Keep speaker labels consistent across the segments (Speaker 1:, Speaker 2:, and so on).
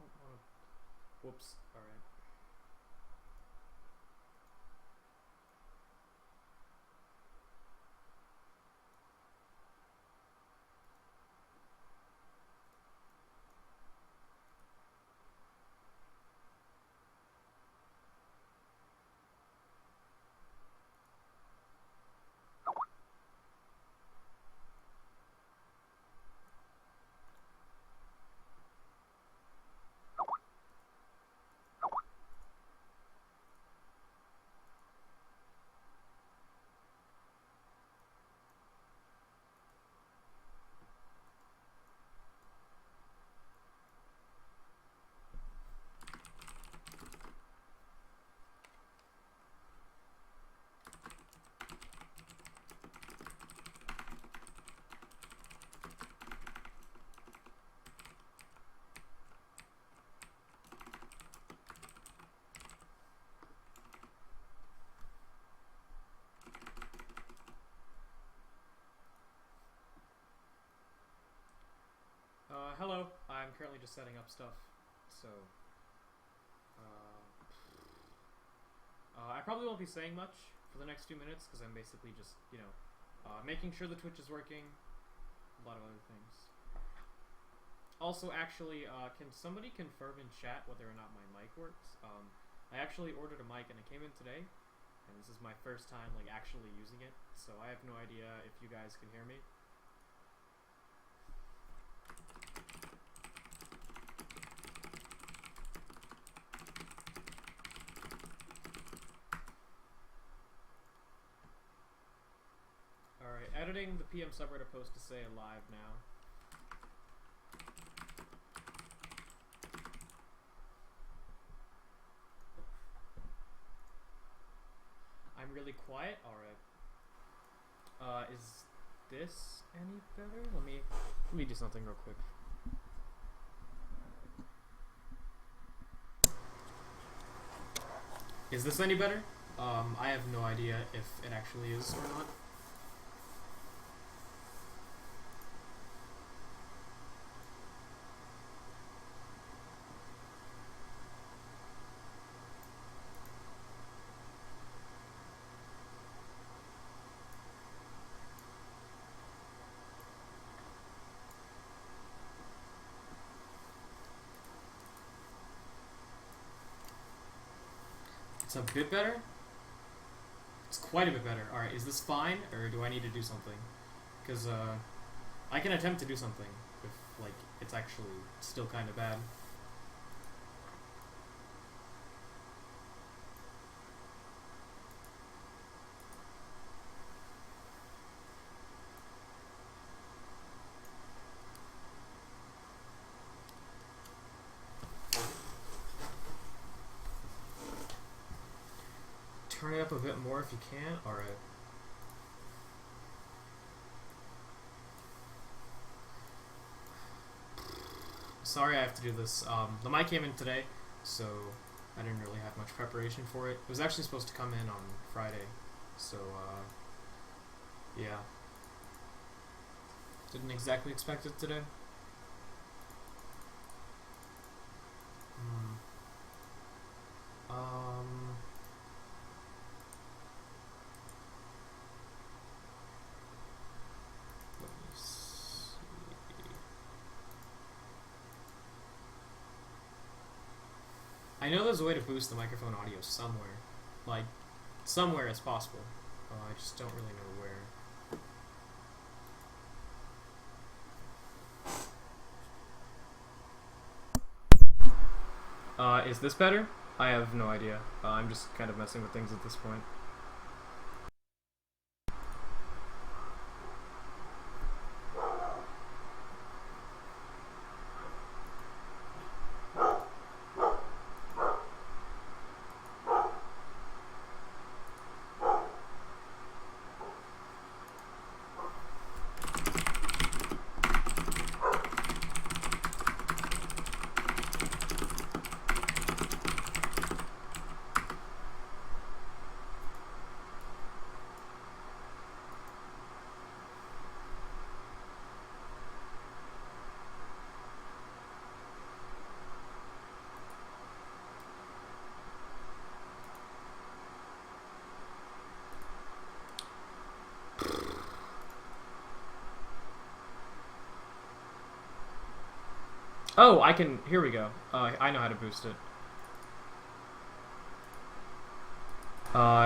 Speaker 1: don't want to... Whoops. Alright. Hello. I'm currently just setting up stuff, so I probably won't be saying much for the next 2 minutes because I'm basically just, making sure the Twitch is working, a lot of other things. Also, actually, can somebody confirm in chat whether or not my mic works? I actually ordered a mic and it came in today, and this is my first time actually using it, so I have no idea if you guys can hear me. Alright, editing the PM subreddit post to say live now. I'm really quiet? Alright. Is this any better? Let me do something real quick. Is this any better? I have no idea if it actually is or not. It's a bit better? It's quite a bit better. Alright, is this fine, or do I need to do something? Because, I can attempt to do something if, it's actually still kind of bad. Turn it up a bit more if you can. Alright. Sorry I have to do this. The mic came in today, so I didn't really have much preparation for it. It was actually supposed to come in on Friday, so, yeah. Didn't exactly expect it today. Let me see. I know there's a way to boost the microphone audio somewhere. Somewhere it's possible. I just don't really know where. Is this better? I have no idea. I'm just kind of messing with things at this point. Oh, I can... Here we go. I know how to boost it.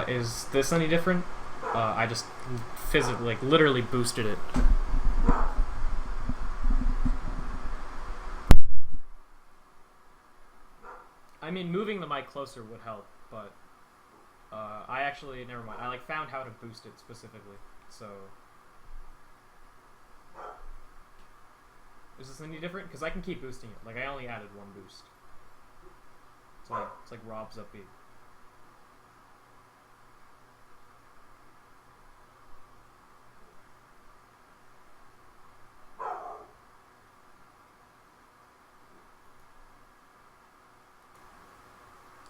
Speaker 1: Is this any different? I just physically, like, literally boosted it. I mean, moving the mic closer would help, but I actually, never mind. I, like, found how to boost it specifically, so... Is this any different? Because I can keep boosting it. Like, I only added one boost. It's like Rob's upbeat.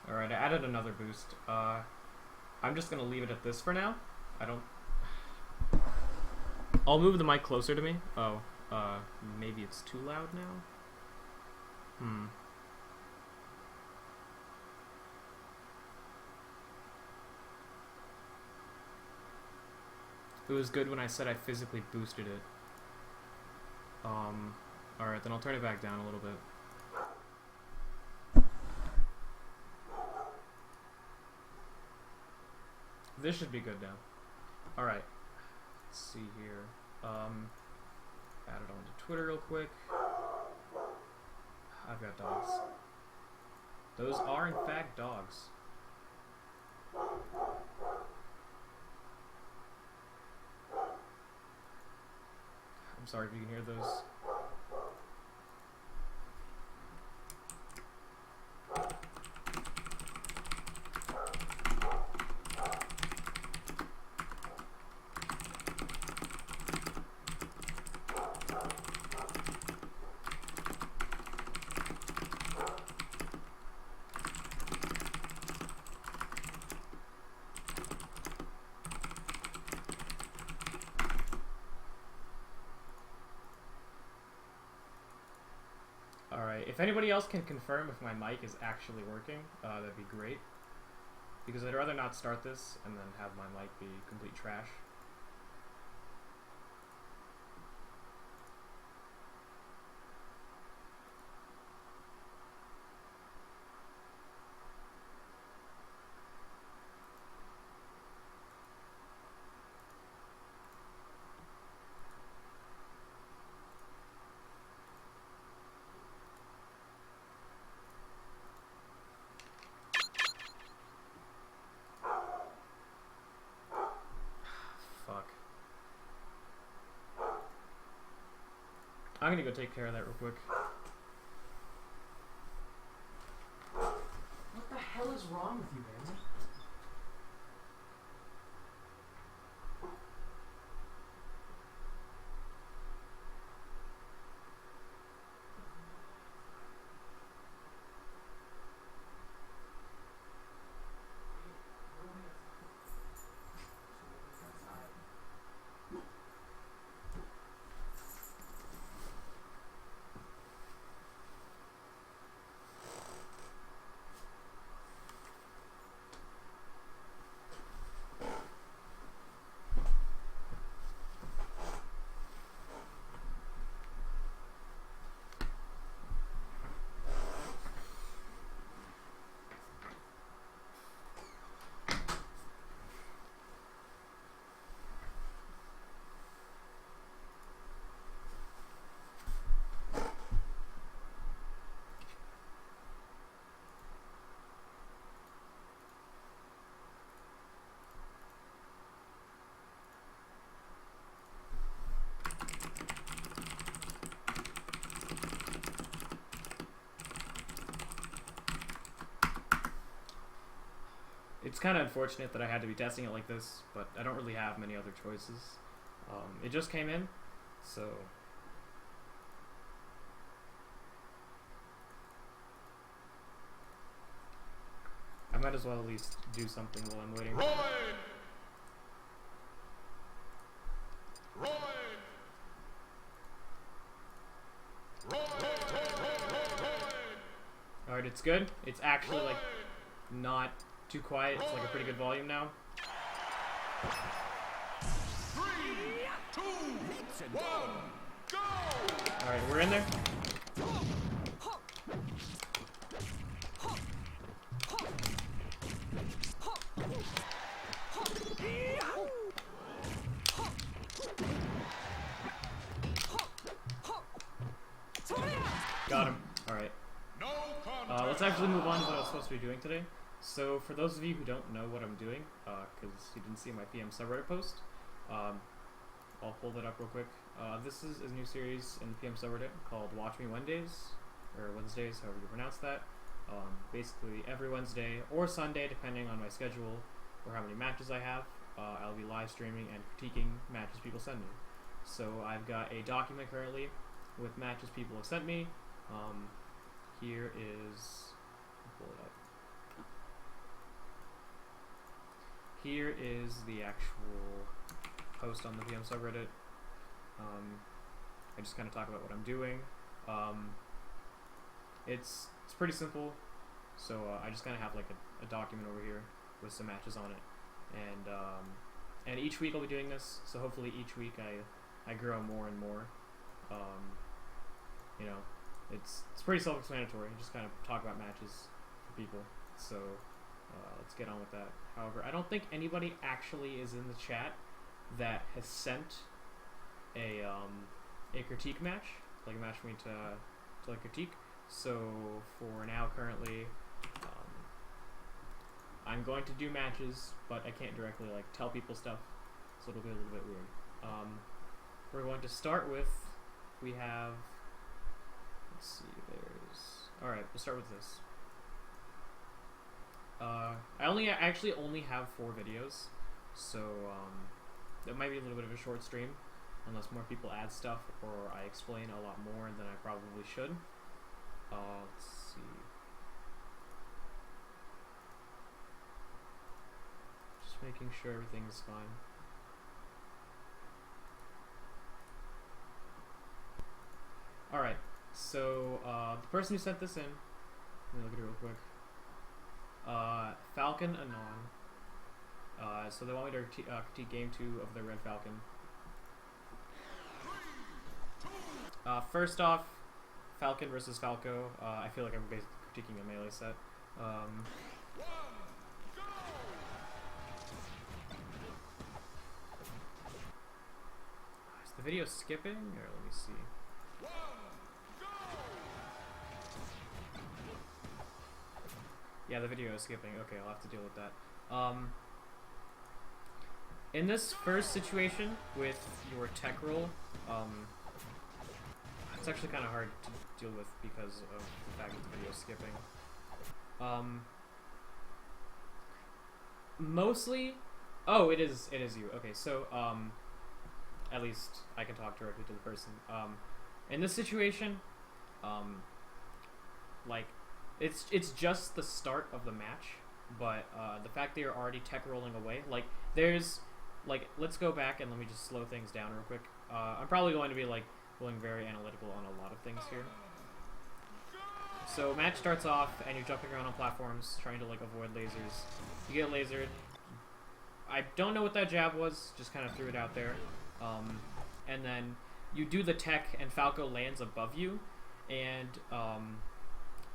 Speaker 1: Alright, I added another boost. I'm just gonna leave it at this for now. I'll move the mic closer to me. Oh, maybe it's too loud now? It was good when I said I physically boosted it. Alright, then I'll turn it back down a little bit. This should be good now. Alright. Let's see here. Add it onto Twitter real quick. I've got dogs. Those are in fact dogs. I'm sorry if you can hear those. Alright, if anybody else can confirm if my mic is actually working, that'd be great. Because I'd rather not start this and then have my mic be complete trash. I'm gonna go take care of that real quick. What the hell is wrong with you, man? It's kind of unfortunate that I had to be testing it like this, but I don't really have many other choices. It just came in, so... I might as well at least do something while I'm waiting. Alright, it's good. It's actually, like, not too quiet. It's like a pretty good volume now.
Speaker 2: 3, 2, 1, go!
Speaker 1: Alright, we're in there. Let's actually move on to what I was supposed to be doing today. So, for those of you who don't know what I'm doing, because you didn't see my PM subreddit post, I'll pull that up real quick. This is a new series in the PM subreddit called Watch Me Wednesdays, or Wednesdays, however you pronounce that. Basically, every Wednesday or Sunday, depending on my schedule or how many matches I have, I'll be live streaming and critiquing matches people send me. So, I've got a document currently with matches people have sent me. Here is, pull it up. Here is the actual post on the PM subreddit. I just kind of talk about what I'm doing. It's pretty simple. So I just kind of have like a document over here with some matches on it, and each week I'll be doing this. So hopefully each week I grow more and more. You know, it's pretty self-explanatory. Just kind of talk about matches for people. So let's get on with that. However, I don't think anybody actually is in the chat that has sent a critique match, like a match for me to like critique. So for now, currently, I'm going to do matches, but I can't directly like tell people stuff, so it'll be a little bit weird. We're going to start with, we have, let's see, alright, we'll start with this. I actually only have 4 videos, so that might be a little bit of a short stream, unless more people add stuff or I explain a lot more than I probably should. Let's see. Just making sure everything's fine. Alright, so the person who sent this in, let me look at it real quick. Falcon Anon. So they want me to critique Game 2 of the Red Falcon. First off, Falcon versus Falco. I feel like I'm basically critiquing a melee set. Is the video skipping? Or let me see. Yeah, the video is skipping. Okay, I'll have to deal with that. In this first situation with your tech roll, it's actually kind of hard to deal with because of the fact that the video is skipping. Mostly, oh, it is you. Okay, so at least I can talk directly to the person. In this situation, like, it's just the start of the match, but the fact that you're already tech rolling away, like, there's, like, let's go back and let me just slow things down real quick. I'm probably going to be, like, going very analytical on a lot of things here. So match starts off and you're jumping around on platforms trying to like avoid lasers. You get lasered. I don't know what that jab was, just kind of threw it out there. And then you do the tech and Falco lands above you, and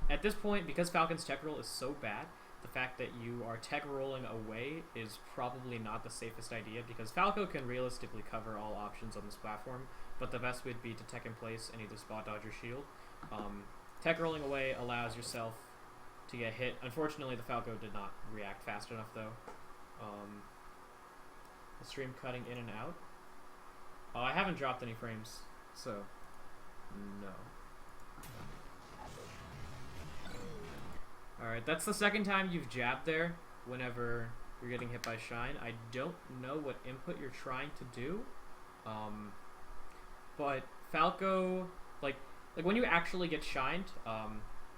Speaker 1: at this point, because Falcon's tech roll is so bad, the fact that you are tech rolling away is probably not the safest idea, because Falco can realistically cover all options on this platform, but the best would be to tech in place and either spot dodge or shield. Tech rolling away allows yourself to get hit. Unfortunately, the Falco did not react fast enough, though. The stream cutting in and out. I haven't dropped any frames, so no. Alright, that's the second time you've jabbed there whenever you're getting hit by Shine. I don't know what input you're trying to do, but Falco, like when you actually get shined,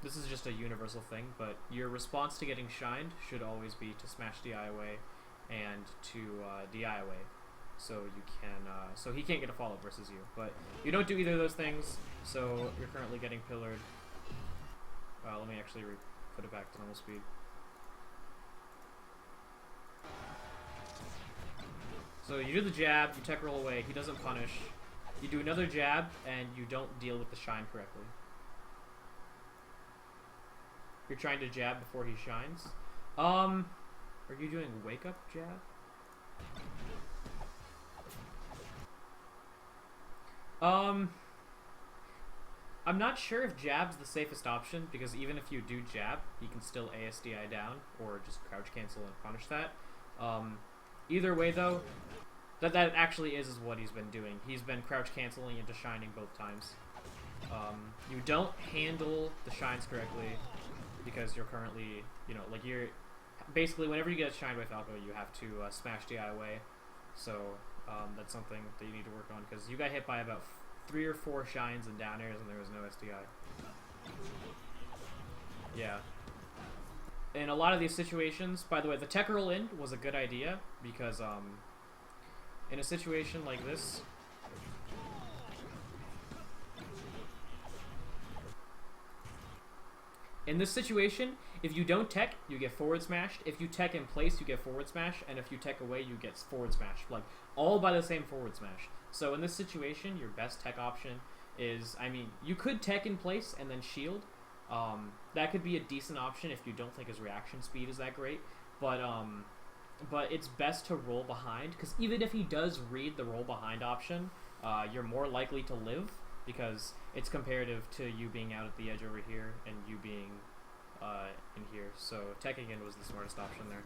Speaker 1: this is just a universal thing, but your response to getting shined should always be to smash DI away and to DI away, so you can, so he can't get a follow-up versus you. But you don't do either of those things, so you're currently getting pillared. Let me actually put it back to normal speed. So you do the jab, you tech roll away, he doesn't punish. You do another jab, and you don't deal with the shine correctly. You're trying to jab before he shines. Are you doing wake up jab? I'm not sure if jab's the safest option, because even if you do jab, he can still ASDI down, or just crouch cancel and punish that. Either way, though, that actually is what he's been doing. He's been crouch canceling into shining both times. You don't handle the shines correctly, because you're currently, like you're... Basically, whenever you get shined by Falco, you have to smash DI away. So, that's something that you need to work on, because you got hit by about 3 or 4 shines and down airs, and there was no SDI. Yeah. In a lot of these situations, by the way, the tech roll in was a good idea, because in a situation like this, if you don't tech, you get forward smashed. If you tech in place, you get forward smash, and if you tech away, you get forward smash. Like, all by the same forward smash. So in this situation, your best tech option is, I mean, you could tech in place and then shield. That could be a decent option if you don't think his reaction speed is that great. But it's best to roll behind, because even if he does read the roll behind option, you're more likely to live, because it's comparative to you being out at the edge over here and you being in here. So teching in was the smartest option there.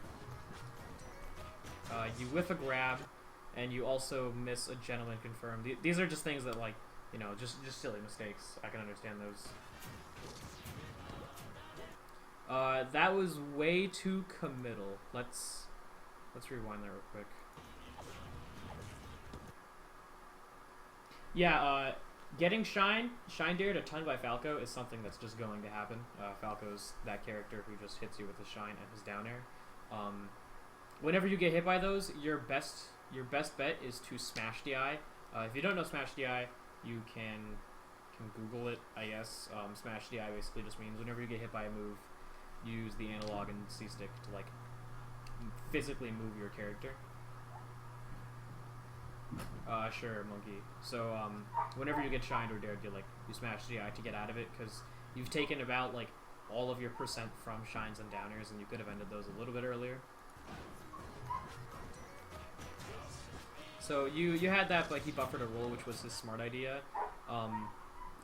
Speaker 1: You whiff a grab, and you also miss a gentleman confirm. These are just things that, like, just silly mistakes. I can understand those. That was way too committal. Let's rewind that real quick. Yeah, getting shined dared a ton by Falco is something that's just going to happen. Falco's that character who just hits you with his shine and his down air. Whenever you get hit by those, your best bet is to smash DI. If you don't know smash DI, you can Google it, I guess. Smash DI basically just means whenever you get hit by a move, use the analog and C stick to, like, physically move your character. Sure, monkey. So, whenever you get shined or dared, you smash DI to get out of it, because you've taken about, like, all of your percent from shines and downers, and you could have ended those a little bit earlier. So, you had that, like, he buffered a roll, which was his smart idea.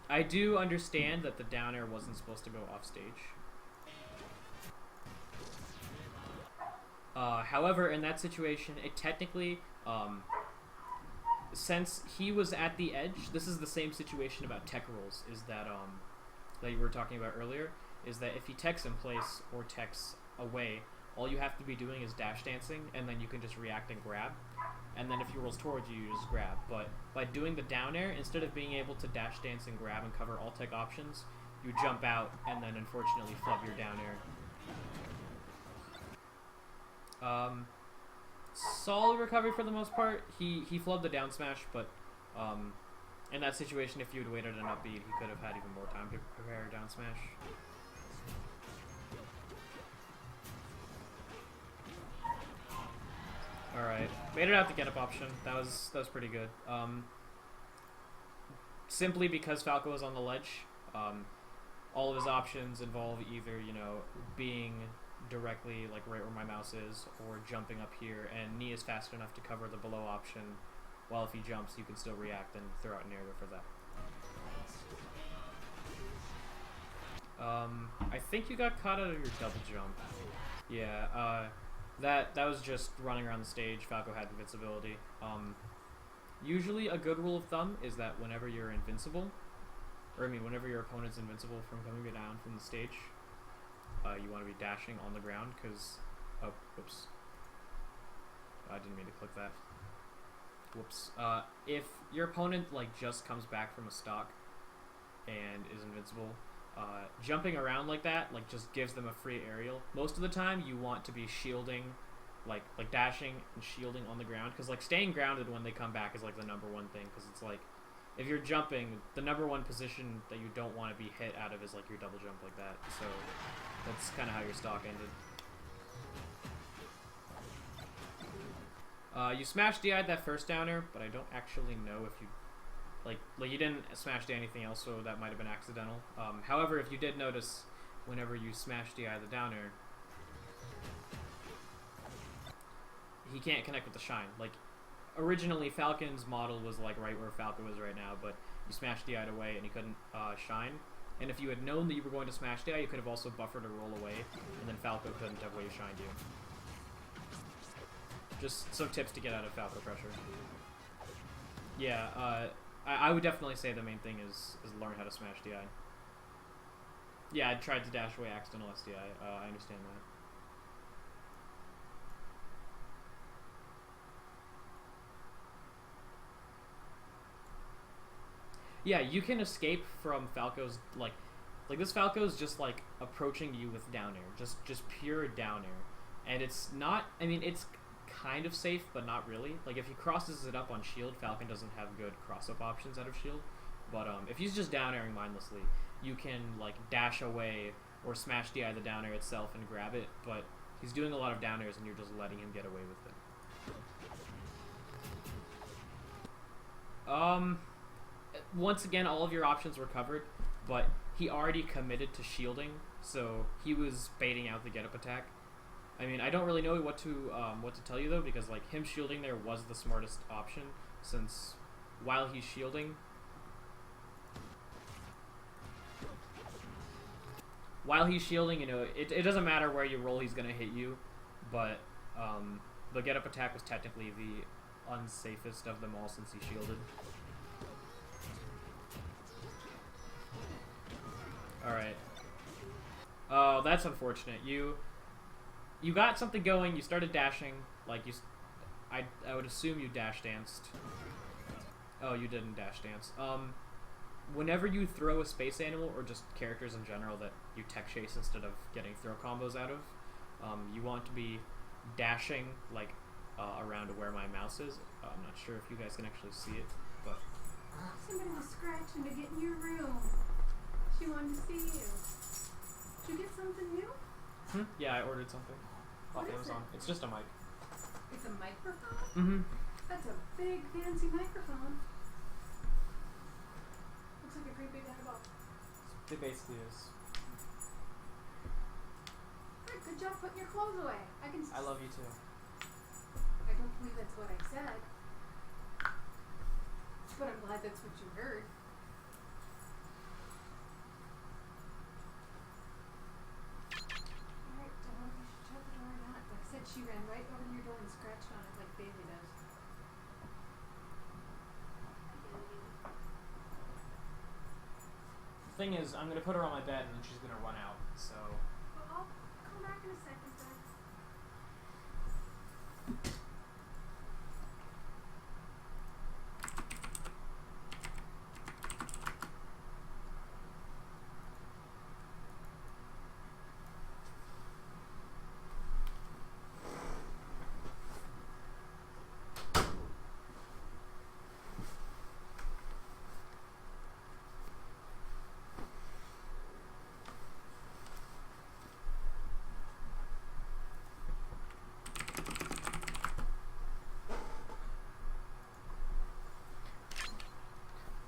Speaker 1: I do understand that the down air wasn't supposed to go off stage. However, in that situation, it technically, since he was at the edge, this is the same situation about tech rolls, is that, that you were talking about earlier, is that if he techs in place or techs away, all you have to be doing is dash dancing, and then you can just react and grab. And then if he rolls towards you, you just grab. But by doing the down air, instead of being able to dash dance and grab and cover all tech options, you jump out and then unfortunately flub your down air. Solid recovery for the most part. He flubbed the down smash, but in that situation, if you had waited an upbeat, he could have had even more time to prepare a down smash. Alright, made it out the get up option. That was pretty good. Simply because Falco was on the ledge, all of his options involve either, being directly, like, right where my mouse is, or jumping up here, and knee is fast enough to cover the below option, while if he jumps, you can still react and throw out an area for that. I think you got caught out of your double jump. Yeah, that was just running around the stage. Falco had invincibility. Usually a good rule of thumb is that whenever you're invincible, whenever your opponent's invincible from coming down from the stage, you want to be dashing on the ground, because... Oh, whoops. I didn't mean to click that. Whoops. If your opponent, like, just comes back from a stock and is invincible, jumping around like that, like, just gives them a free aerial. Most of the time, you want to be shielding, like dashing and shielding on the ground, because, like, staying grounded when they come back is, like, the #1 thing, because it's, like, if you're jumping, the #1 position that you don't want to be hit out of is, like, your double jump like that. So that's kind of how your stock ended. You smash DI'd that first downer, but I don't actually know if you... Like you didn't smash DI anything else, so that might have been accidental. However, if you did notice, whenever you smash DI the downer, he can't connect with the shine. Like, originally, Falcon's model was, like, right where Falco is right now, but you smash DI'd away, and he couldn't shine. And if you had known that you were going to smash DI, you could have also buffered a roll away, and then Falco couldn't have wave shined you. Just some tips to get out of Falco pressure. Yeah, I would definitely say the main thing is learn how to smash DI. Yeah, I tried to dash away accidental SDI. I understand that. Yeah, you can escape from Falco's, like this Falco's just, like, approaching you with down air. Just pure down air. And it's not, I mean, it's kind of safe, but not really. Like, if he crosses it up on shield, Falcon doesn't have good cross-up options out of shield. But, if he's just down airing mindlessly, you can, like, dash away or smash DI the down air itself and grab it, but he's doing a lot of down airs and you're just letting him get away with it. Once again, all of your options were covered, but he already committed to shielding, so he was baiting out the get-up attack. I mean, I don't really know what to tell you, though, because, like, him shielding there was the smartest option, since while he's shielding, you know, it doesn't matter where you roll, he's going to hit you, but the get-up attack was technically the unsafest of them all since he shielded. Alright. Oh, that's unfortunate. You got something going, you started dashing, like, I would assume you dash danced. Oh, you didn't dash dance. Whenever you throw a space animal, or just characters in general that you tech chase instead of getting throw combos out of, you want to be dashing, like, around to where my mouse is. I'm not sure if you guys can actually see it, but...
Speaker 2: Somebody was scratching to get in your room. She wanted to see you. Did you get something new?
Speaker 1: Yeah, I ordered something off Amazon. It's just a mic.
Speaker 2: It's a microphone? That's a big, fancy microphone. Looks like a great big eyeball.
Speaker 1: It basically is.
Speaker 2: Right, good job putting your clothes away.
Speaker 1: I love you too.
Speaker 2: I don't believe that's what I said. But I'm glad that's what you heard. She ran right over to your door and scratched on it like Bailey does.
Speaker 1: The thing is, I'm going to put her on my bed and then she's going to run out, so...
Speaker 2: Well, I'll come back in a second then.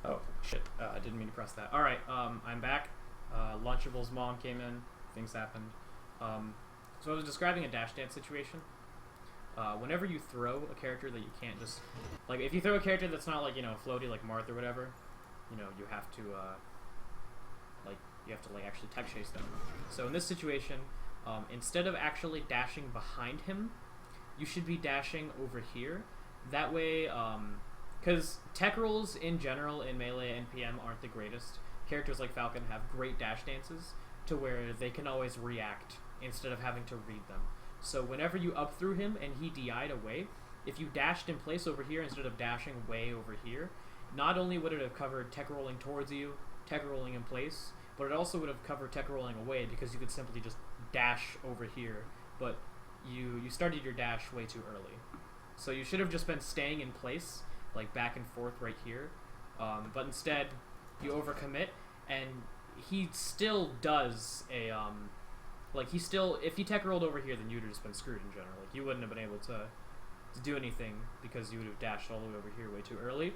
Speaker 1: Oh, shit. I didn't mean to press that. Alright, I'm back. Lunchables' mom came in. Things happened. So I was describing a dash dance situation. Whenever you throw a character that you can't just... Like, if you throw a character that's not, like, you know, floaty, like Marth or whatever, you know, you have to, actually tech chase them. So in this situation, instead of actually dashing behind him, you should be dashing over here. That way, because tech rolls in general in Melee and PM aren't the greatest. Characters like Falcon have great dash dances to where they can always react instead of having to read them. So whenever you up through him and he DI'd away, if you dashed in place over here instead of dashing way over here, not only would it have covered tech rolling towards you, tech rolling in place, but it also would have covered tech rolling away because you could simply just dash over here, but you started your dash way too early. So you should have just been staying in place, like back and forth right here, but instead you overcommit, and he still does a, if he tech rolled over here, then you'd have just been screwed in general. Like, you wouldn't have been able to do anything because you would have dashed all the way over here way too early.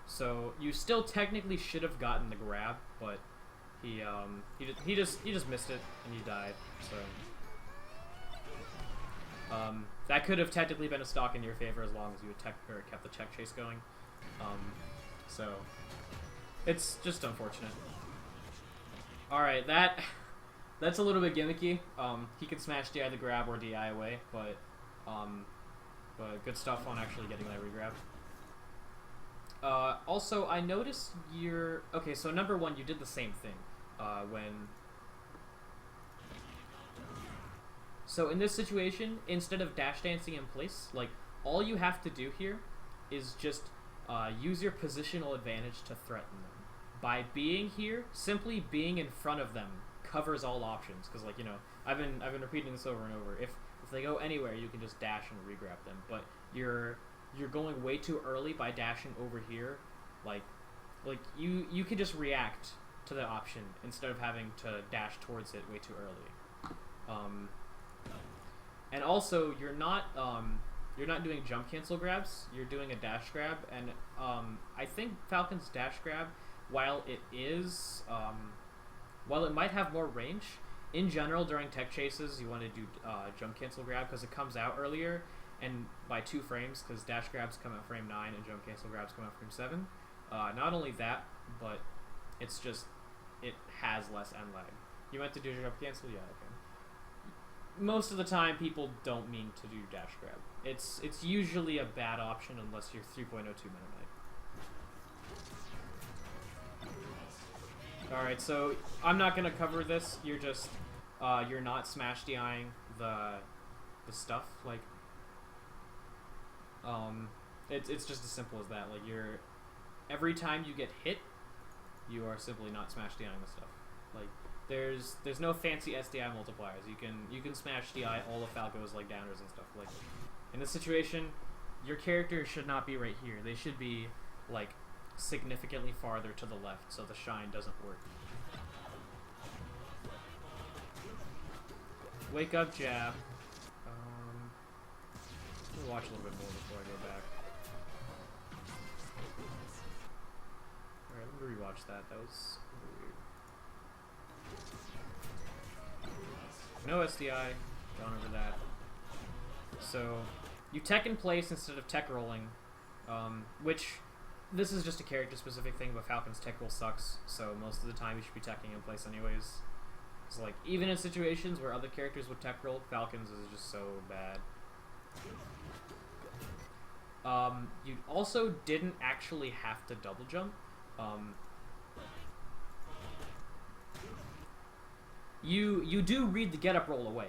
Speaker 1: So you still technically should have gotten the grab, but he just missed it and he died. So that could have technically been a stock in your favor as long as you had kept the tech chase going. So It's just unfortunate. Alright, that's a little bit gimmicky. He can smash DI the grab or DI away, but good stuff on actually getting that regrab. Also, I noticed you're... Okay, so number one, you did the same thing. So in this situation, instead of dash dancing in place, like, all you have to do here is just use your positional advantage to threaten them. By being here, simply being in front of them covers all options. Because, like, you know, I've been repeating this over and over. If they go anywhere, you can just dash and regrab them. But you're going way too early by dashing over here. Like you can just react to the option instead of having to dash towards it way too early. And also, you're not doing jump cancel grabs. You're doing a dash grab, and I think Falcon's dash grab, while it might have more range, in general during tech chases you want to do jump cancel grab because it comes out earlier and by 2 frames, because dash grabs come out frame 9 and jump cancel grabs come out frame 7. Not only that, but it's just it has less end lag. You meant to do jump cancel? Yeah, okay. Most of the time, people don't mean to do dash grab. It's usually a bad option unless you're 3.02 Meta Knight. Alright, so I'm not gonna cover this. You're just you're not smash DIing the stuff. Like it's just as simple as that. Like every time you get hit, you are simply not smash DIing the stuff. Like there's no fancy SDI multipliers. You can smash DI all of Falco's like downers and stuff. Like in this situation, your character should not be right here. They should be like significantly farther to the left so the shine doesn't work. Wake up jab. Let me watch a little bit more before I go back. Alright, let me rewatch that. That was weird. No SDI. Gone over that. So, you tech in place instead of tech rolling, which this is just a character-specific thing, but Falcon's tech roll sucks, so most of the time you should be teching in place anyways. So, like, even in situations where other characters would tech roll, Falcon's is just so bad. You also didn't actually have to double jump. You do read the get up roll away.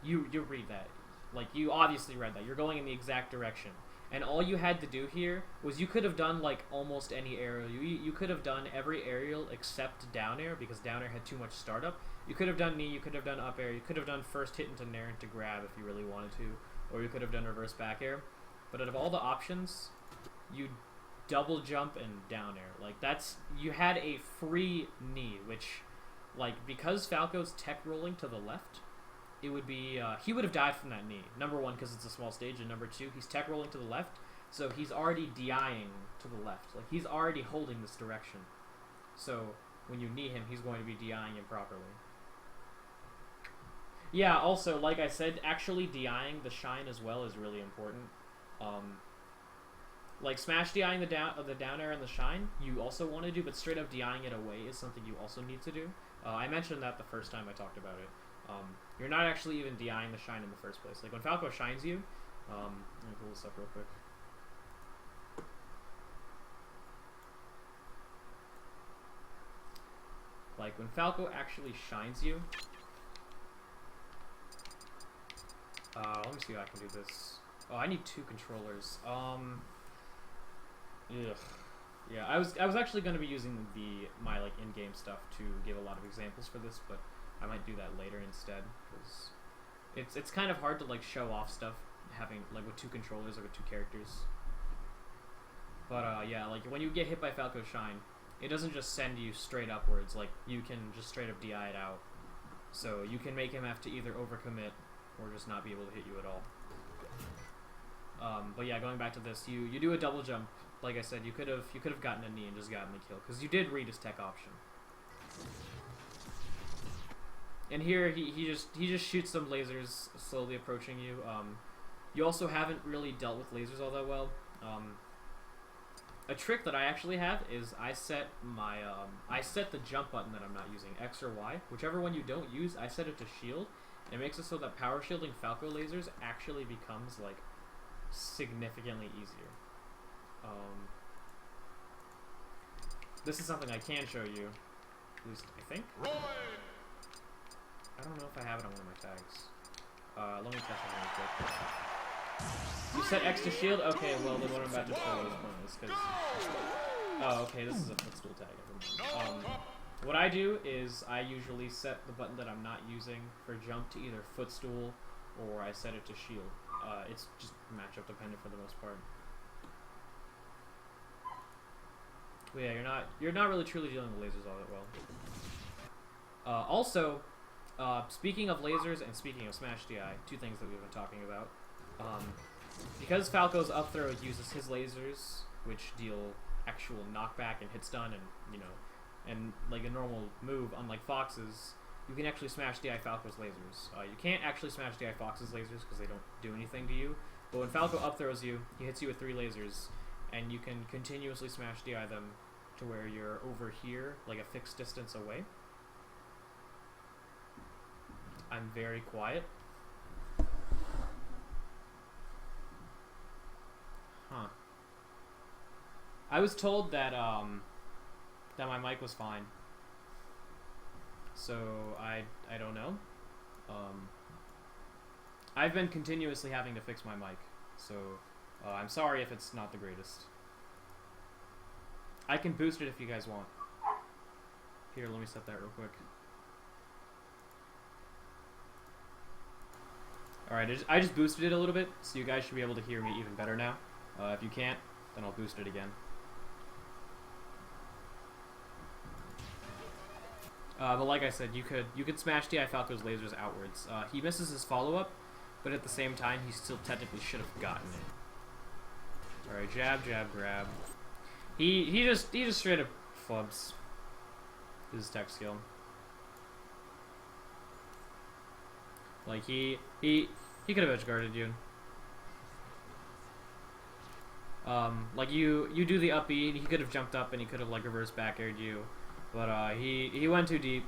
Speaker 1: You read that. Like, you obviously read that. You're going in the exact direction. And all you had to do here was you could have done, like, almost any aerial. You could have done every aerial except down air, because down air had too much startup. You could have done knee, you could have done up air, you could have done first hit into nair into grab if you really wanted to, or you could have done reverse back air. But out of all the options, you double jump and down air. Like, that's... You had a free knee, which, like, because Falco's tech rolling to the left, it would be, he would have died from that knee. Number one, because it's a small stage, and number two, he's tech rolling to the left, so he's already DIing to the left. Like, he's already holding this direction. So, when you knee him, he's going to be DIing improperly. Yeah, also, like I said, actually DIing the shine as well is really important. Like, smash DIing the down air and the shine, you also want to do, but straight up DIing it away is something you also need to do. I mentioned that the first time I talked about it. You're not actually even DIing the shine in the first place. Like, when Falco shines you, let me pull this up real quick. Like, when Falco actually shines you, let me see if I can do this. Oh, I need 2 controllers. Ugh. Yeah, I was actually going to be using my like in-game stuff to give a lot of examples for this, but I might do that later instead, because it's kind of hard to like show off stuff having like with 2 controllers or with 2 characters. But yeah, like when you get hit by Falco Shine, it doesn't just send you straight upwards. Like, you can just straight up DI it out. So you can make him have to either overcommit or just not be able to hit you at all. But yeah, going back to this, you do a double jump. Like I said, you could have gotten a knee and just gotten the kill, because you did read his tech option. And here he just shoots some lasers slowly approaching you. You also haven't really dealt with lasers all that well. a trick that I actually have is I set my I set the jump button that I'm not using, X or Y, whichever one you don't use. I set it to shield, and it makes it so that power shielding Falco lasers actually becomes like significantly easier. This is something I can show you, at least I think. I don't know if I have it on one of my tags. Let me test it real quick. You set X to shield? Okay, well then what I'm about to show is pointless, because... Oh, okay, this is a footstool tag. What I do is I usually set the button that I'm not using for jump to either footstool, or I set it to shield. It's just matchup dependent for the most part. But yeah, you're not really truly dealing with lasers all that well. Also, speaking of lasers and speaking of Smash DI, two things that we've been talking about. Because Falco's up throw uses his lasers, which deal actual knockback and hit stun, and and like a normal move, unlike Fox's, you can actually Smash DI Falco's lasers. You can't actually Smash DI Fox's lasers because they don't do anything to you. But when Falco up throws you, he hits you with 3 lasers, and you can continuously Smash DI them to where you're over here, like a fixed distance away. I'm very quiet. Huh. I was told that that my mic was fine. So I don't know. I've been continuously having to fix my mic, so I'm sorry if it's not the greatest. I can boost it if you guys want. Here, let me set that real quick. Alright, I just boosted it a little bit, so you guys should be able to hear me even better now. If you can't, then I'll boost it again. But like I said, you could smash DI Falco's lasers outwards. He misses his follow-up, but at the same time, he still technically should have gotten it. Alright, jab, jab, grab. He just straight up flubs his tech skill. Like he could have edge guarded you. Like you do the up B, he could have jumped up and he could have like reverse back aired you, but he went too deep.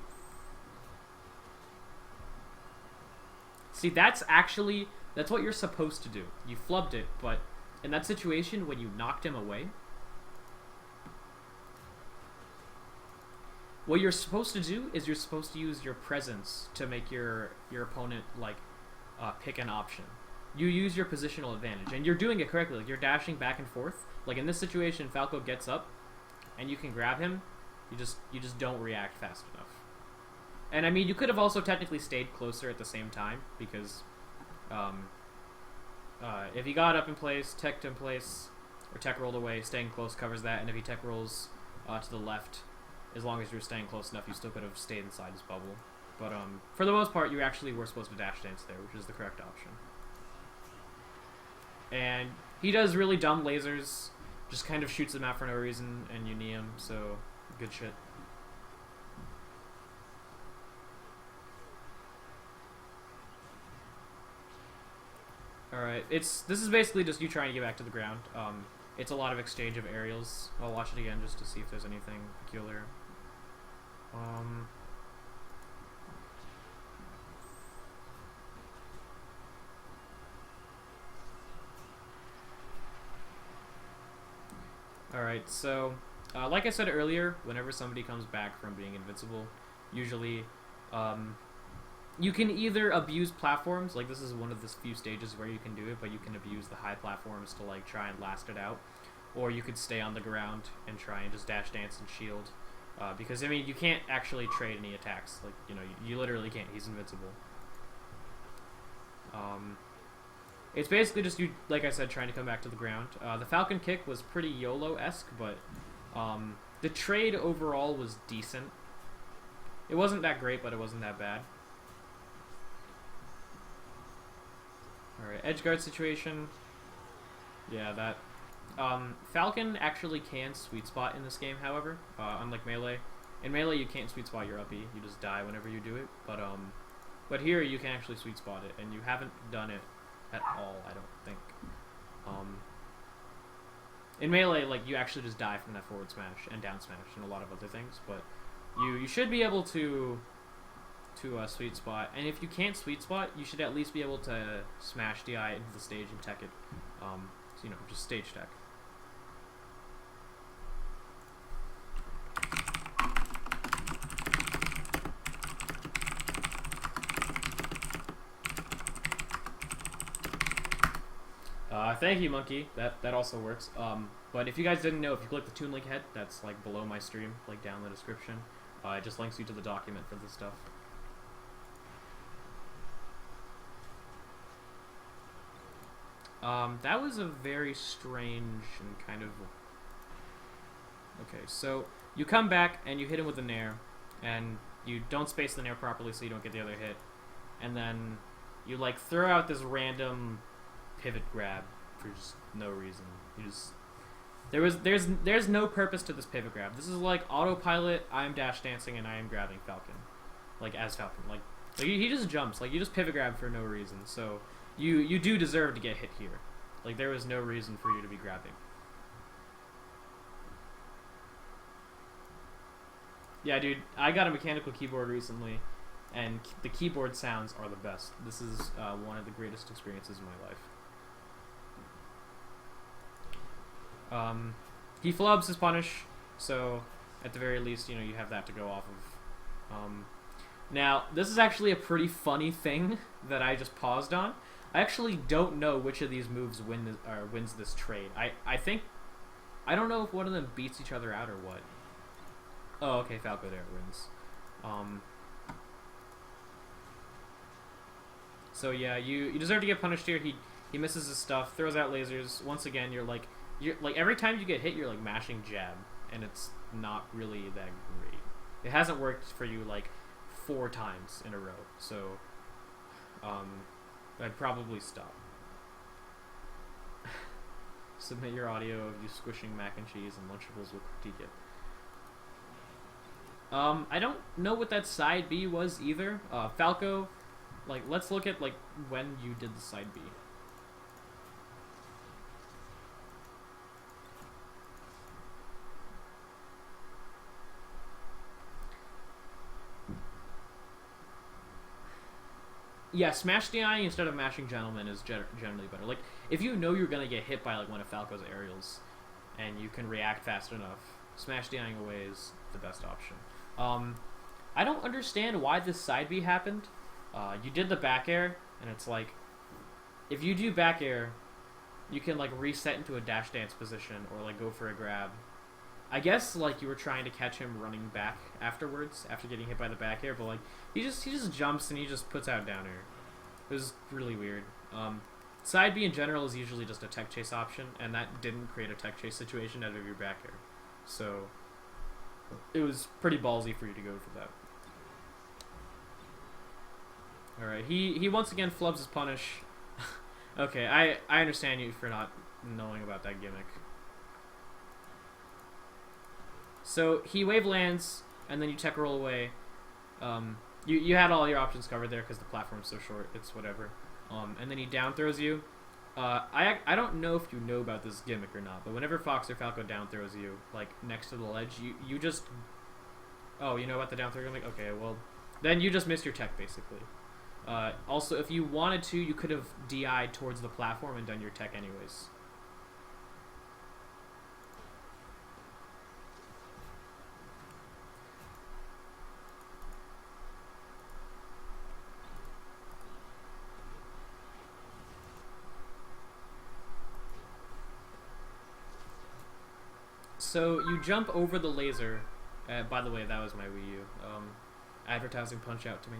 Speaker 1: See, that's what you're supposed to do. You flubbed it, but in that situation when you knocked him away, what you're supposed to do is you're supposed to use your presence to make your opponent like pick an option. You use your positional advantage, and you're doing it correctly. Like you're dashing back and forth. Like in this situation, Falco gets up, and you can grab him. You just don't react fast enough. And I mean, you could have also technically stayed closer at the same time because if he got up in place, teched in place, or tech rolled away, staying close covers that. And if he tech rolls to the left, as long as you're staying close enough, you still could have stayed inside his bubble. But for the most part, you actually were supposed to dash dance there, which is the correct option. And he does really dumb lasers, just kind of shoots them out for no reason, and you knee him, so good shit. Alright, this is basically just you trying to get back to the ground. It's a lot of exchange of aerials. I'll watch it again just to see if there's anything peculiar. Alright, so, like I said earlier, whenever somebody comes back from being invincible, usually, you can either abuse platforms, like this is one of the few stages where you can do it, but you can abuse the high platforms to, like, try and last it out, or you could stay on the ground and try and just dash dance and shield, because, I mean, you can't actually trade any attacks, like, you know, you literally can't, he's invincible. It's basically just you, like I said, trying to come back to the ground. The Falcon kick was pretty YOLO-esque, but the trade overall was decent. It wasn't that great, but it wasn't that bad. Alright, edge guard situation. Yeah, that. Falcon actually can sweet spot in this game, however, unlike Melee. In Melee, you can't sweet spot your up B. You just die whenever you do it. But here, you can actually sweet spot it, and you haven't done it at all, I don't think. In melee, like, you actually just die from that forward smash and down smash and a lot of other things, but you should be able to sweet spot, and if you can't sweet spot, you should at least be able to smash DI into the stage and tech it, so, just stage tech. Thank you, Monkey. That also works. But if you guys didn't know, if you click the Toon Link head, that's like below my stream, like down in the description. It just links you to the document for this stuff. That was a very strange and kind of... Okay, so you come back and you hit him with a nair, and you don't space the nair properly so you don't get the other hit. And then you like throw out this random pivot grab for just no reason. You just... There's no purpose to this pivot grab. This is like autopilot, I am dash dancing, and I am grabbing Falcon. Like, as Falcon. Like he just jumps. Like, you just pivot grab for no reason. So, you do deserve to get hit here. Like, there was no reason for you to be grabbing. Yeah, dude, I got a mechanical keyboard recently, and the keyboard sounds are the best. This is one of the greatest experiences in my life. He flubs his punish, so at the very least, you have that to go off of. Now, this is actually a pretty funny thing that I just paused on. I actually don't know which of these moves wins this trade. I don't know if one of them beats each other out or what. Oh, okay, Falco there wins. So yeah, you deserve to get punished here. He misses his stuff, throws out lasers. Once again, you're like every time you get hit, you're like mashing jab, and it's not really that great. It hasn't worked for you like 4 times in a row, so I'd probably stop. Submit your audio of you squishing mac and cheese, and Lunchables will critique it. I don't know what that side B was either. Falco, like, let's look at like when you did the side B. Yeah, smash DI instead of mashing gentleman is generally better. Like, if you know you're gonna get hit by like one of Falco's aerials, and you can react fast enough, smash DIing away is the best option. I don't understand why this side B happened. You did the back air, and it's like, if you do back air, you can like reset into a dash dance position or like go for a grab. I guess like you were trying to catch him running back afterwards after getting hit by the back air, but like he just jumps and he just puts out down air. It was really weird. Side B in general is usually just a tech chase option, and that didn't create a tech chase situation out of your back air, so it was pretty ballsy for you to go for that. All right, he once again flubs his punish. Okay, I understand you for not knowing about that gimmick. So he wave lands, and then you tech roll away. You had all your options covered there because the platform's so short. It's whatever. And then he down throws you. I don't know if you know about this gimmick or not, but whenever Fox or Falco down throws you, like next to the ledge, you just... Oh, you know about the down throw gimmick? Okay, well, then you just missed your tech basically. Also, if you wanted to, you could have DI'd towards the platform and done your tech anyways. So you jump over the laser. By the way, that was my Wii U. Advertising punch out to me.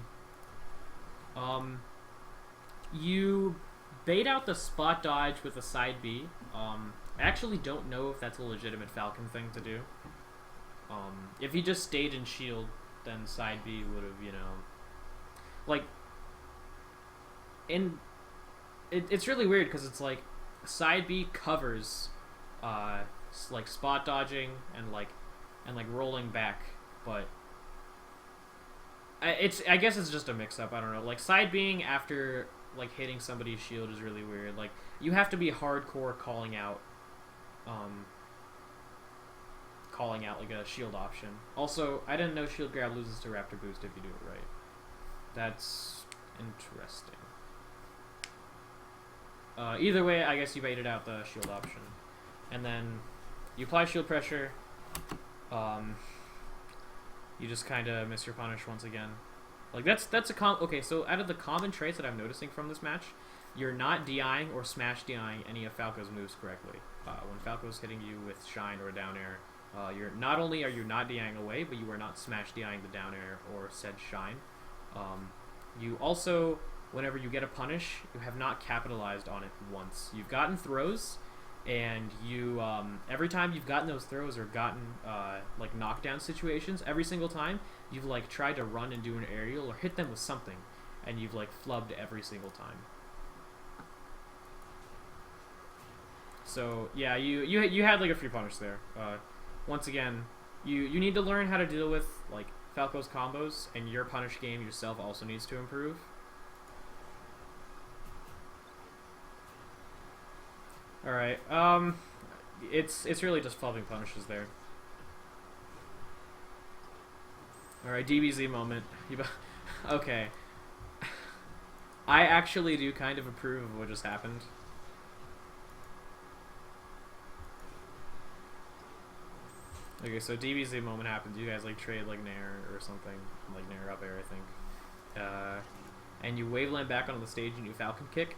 Speaker 1: You bait out the spot dodge with a side B. I actually don't know if that's a legitimate Falcon thing to do. If he just stayed in shield, then side B would have, like, it's really weird because it's like side B covers, like spot dodging and like rolling back, but I guess it's just a mix-up. I don't know. Like, side being after like hitting somebody's shield is really weird. Like, you have to be hardcore calling out calling out like a shield option. Also, I didn't know shield grab loses to raptor boost if you do it right. That's interesting. Either way, I guess you baited out the shield option, and then you apply shield pressure. You just kind of miss your punish once again. Like that's a okay. So out of the common traits that I'm noticing from this match, you're not DIing or smash DIing any of Falco's moves correctly. When Falco's hitting you with shine or down air, you're not only are you not DIing away, but you are not smash DIing the down air or said shine. You also, whenever you get a punish, you have not capitalized on it once. You've gotten throws, and you every time you've gotten those throws or gotten like knockdown situations, every single time you've like tried to run and do an aerial or hit them with something, and you've like flubbed every single time. So yeah, you had like a free punish there. Once again, you need to learn how to deal with like Falco's combos, and your punish game yourself also needs to improve. All right, it's really just flubbing punishes there. All right, DBZ moment. Okay, I actually do kind of approve of what just happened. Okay, so DBZ moment happened. You guys like trade like Nair or something, like Nair up air, I think. And you waveland back onto the stage and you Falcon kick.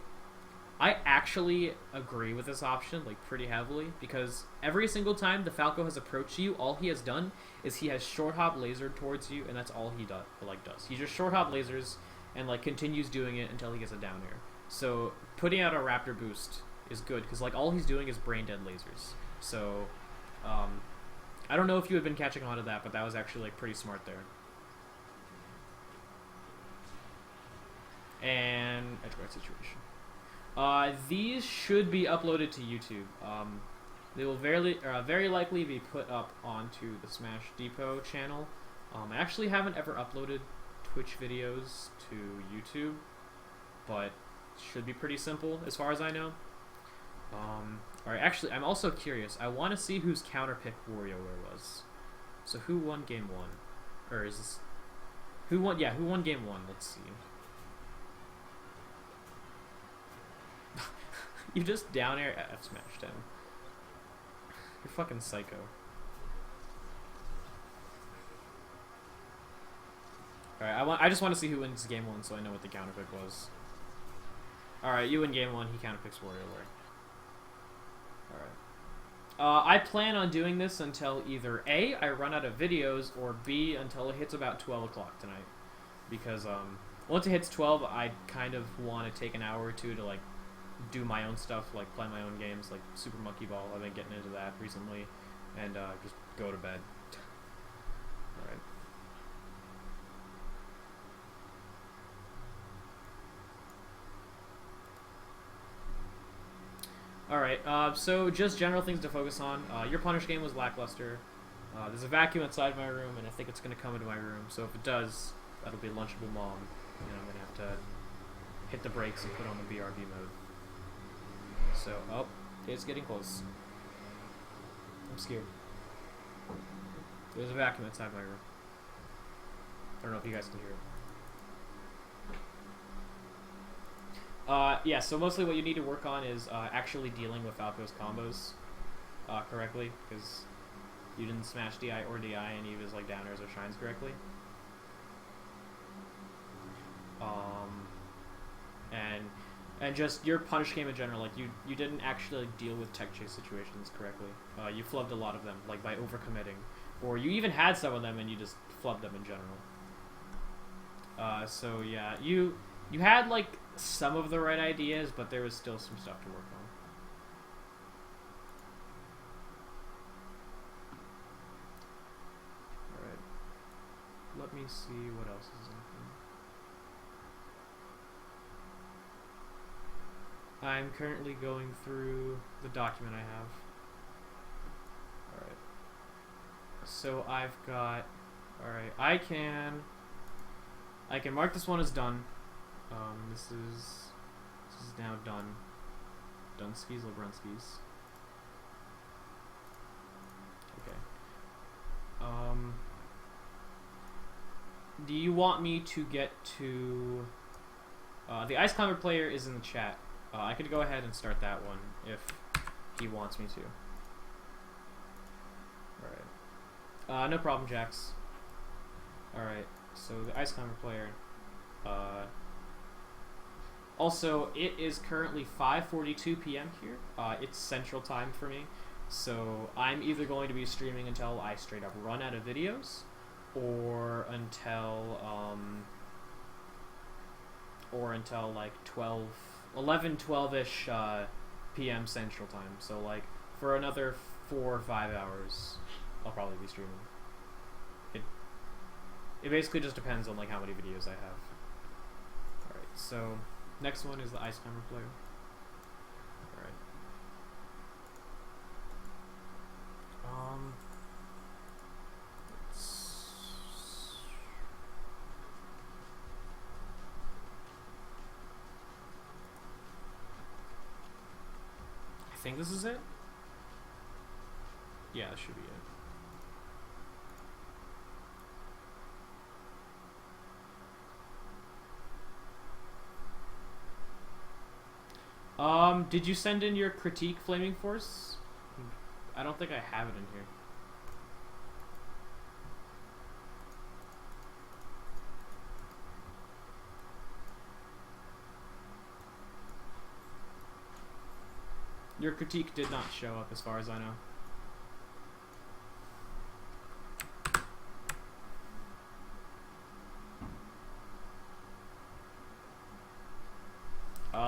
Speaker 1: I actually agree with this option like pretty heavily, because every single time the Falco has approached you, all he has done is he has short hop lasered towards you, and that's all he does. He just short hop lasers and like continues doing it until he gets a down air. So putting out a Raptor boost is good, because like all he's doing is brain dead lasers. So I don't know if you had been catching on to that, but that was actually like pretty smart there. And edge guard situation. These should be uploaded to YouTube. They will very likely be put up onto the Smash Depot channel. I actually haven't ever uploaded Twitch videos to YouTube, but should be pretty simple as far as I know. Alright, actually, I'm also curious. I want to see whose counterpick WarioWare was. So who won game 1? Or is this... Who won? Yeah, who won game 1? Let's see. You just down air F smashed him. You're fucking psycho. Alright, I just want to see who wins game 1 so I know what the counterpick was. Alright, you win game 1, he counterpicks WarioWare. I plan on doing this until either A, I run out of videos, or B, until it hits about 12 o'clock tonight. Because once it hits 12, I kind of want to take an hour or two to like do my own stuff, like play my own games, like Super Monkey Ball. I've been getting into that recently, and just go to bed. Alright, so just general things to focus on. Your punish game was lackluster. There's a vacuum inside my room, and I think it's going to come into my room. So if it does, that'll be a Lunchable mom. You know, I'm going to have to hit the brakes and put on the BRB mode. So, oh, it's getting close. I'm scared. There's a vacuum inside my room. I don't know if you guys can hear it. Yeah, so mostly what you need to work on is actually dealing with Falco's combos correctly, because you didn't smash DI or DI any of his like downers or shines correctly. And just your punish game in general, like you didn't actually deal with tech chase situations correctly. You flubbed a lot of them, like by overcommitting, or you even had some of them and you just flubbed them in general. So yeah, you had like some of the right ideas, but there was still some stuff to work on. Alright. Let me see what else is open. I'm currently going through the document I have. Alright. So I've got... Alright, I can mark this one as done. This is now done. Dunskies, Lebrunskies. Do you want me to get to... the Ice Climber player is in the chat. I could go ahead and start that one if he wants me to. Alright. No problem, Jax. Alright, so the Ice Climber player. Also, it is currently 5:42 p.m. here. It's Central Time for me. So I'm either going to be streaming until I straight up run out of videos, or until like 12-ish p.m. Central Time. So like for another 4 or 5 hours, I'll probably be streaming. It basically just depends on like how many videos I have. Alright, so next one is the Ice Climber player. Alright. I think this is it? Yeah, that should be it. Did you send in your critique, Flaming Force? I don't think I have it in here. Your critique did not show up as far as I know.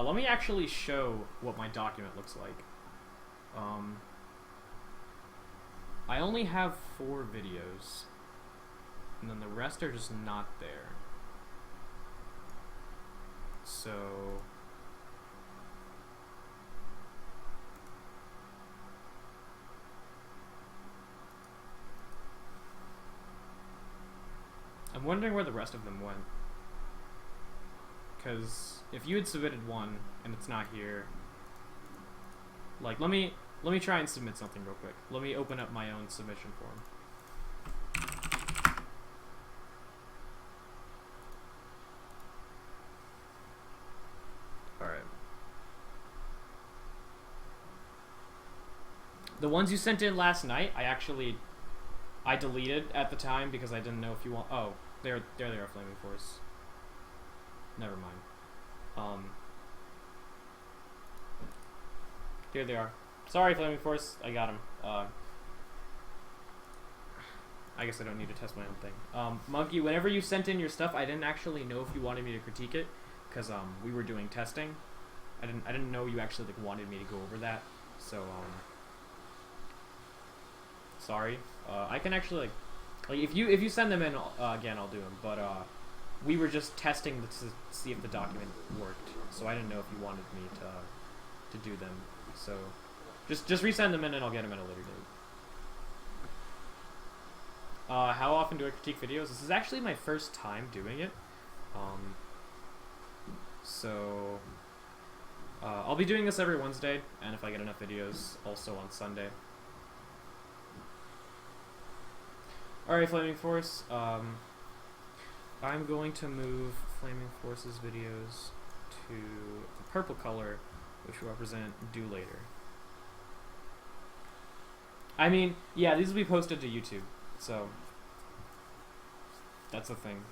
Speaker 1: Let me actually show what my document looks like. I only have 4 videos, and then the rest are just not there. So... I'm wondering where the rest of them went. Because if you had submitted one and it's not here, like let me try and submit something real quick. Let me open up my own submission form. Alright. The ones you sent in last night, I deleted at the time because I didn't know if you want... Oh, there they are, Flaming Force. Never mind. Here they are. Sorry, Flaming Force, I got them. I guess I don't need to test my own thing. Monkey, whenever you sent in your stuff, I didn't actually know if you wanted me to critique it, because we were doing testing. I didn't know you actually like wanted me to go over that. So sorry. I can actually like if you send them in again, I'll do them. But we were just testing to see if the document worked, so I didn't know if you wanted me to do them. So just resend them in, and I'll get them at a later date. How often do I critique videos? This is actually my first time doing it. I'll be doing this every Wednesday, and if I get enough videos, also on Sunday. Alright, Flaming Force. I'm going to move Flaming Force's videos to the purple color, which will represent Do Later. I mean, yeah, these will be posted to YouTube, so that's the thing,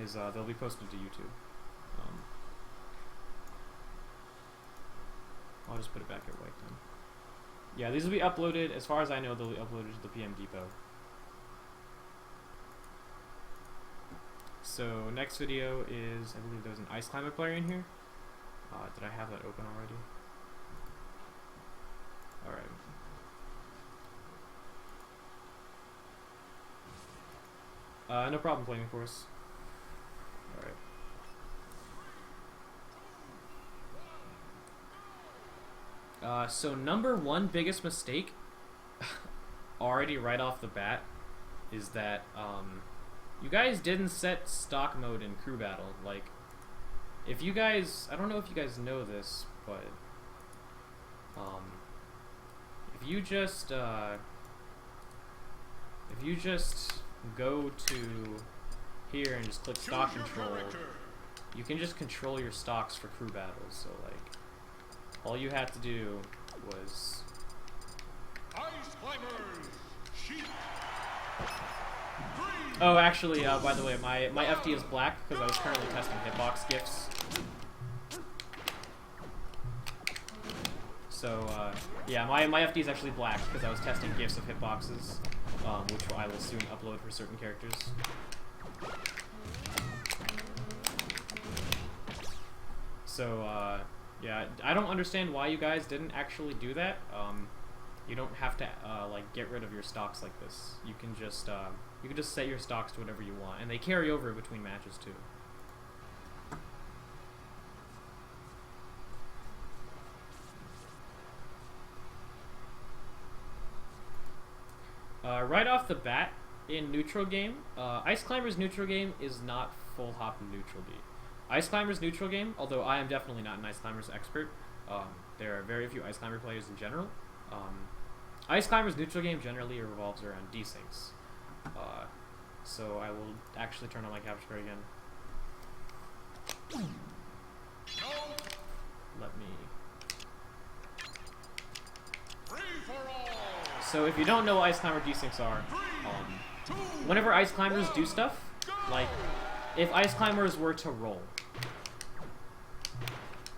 Speaker 1: is they'll be posted to YouTube. I'll just put it back at white then. Yeah, these will be uploaded, as far as I know, they'll be uploaded to the PM Depot. So next video is, I believe there's an Ice Climber player in here. Did I have that open already? Alright. No problem, Flaming Force. Alright. So number one biggest mistake, already right off the bat, is that, you guys didn't set stock mode in crew battle. Like, if you guys, I don't know if you guys know this, but if you just if you just go to here and just click stock control, you can just control your stocks for crew battles. So like, all you had to do was
Speaker 3: Ice climbers, sheep.
Speaker 1: oh, actually, by the way, my FD is black because I was currently testing hitbox gifs. So, yeah, my FD is actually black because I was testing gifs of hitboxes, which I will soon upload for certain characters. So, yeah, I don't understand why you guys didn't actually do that. You don't have to, like, get rid of your stocks like this. You can just set your stocks to whatever you want, and they carry over between matches, too. Right off the bat, in neutral game, Ice Climber's neutral game is not full hop neutral B. Ice Climber's neutral game, although I am definitely not an Ice Climber's expert, there are very few Ice Climber players in general. Ice Climber's neutral game generally revolves around desyncs. So I will actually turn on my capture card again. Let me... So if you don't know what Ice Climber desyncs are, whenever Ice Climbers do stuff, like if Ice Climbers were to roll,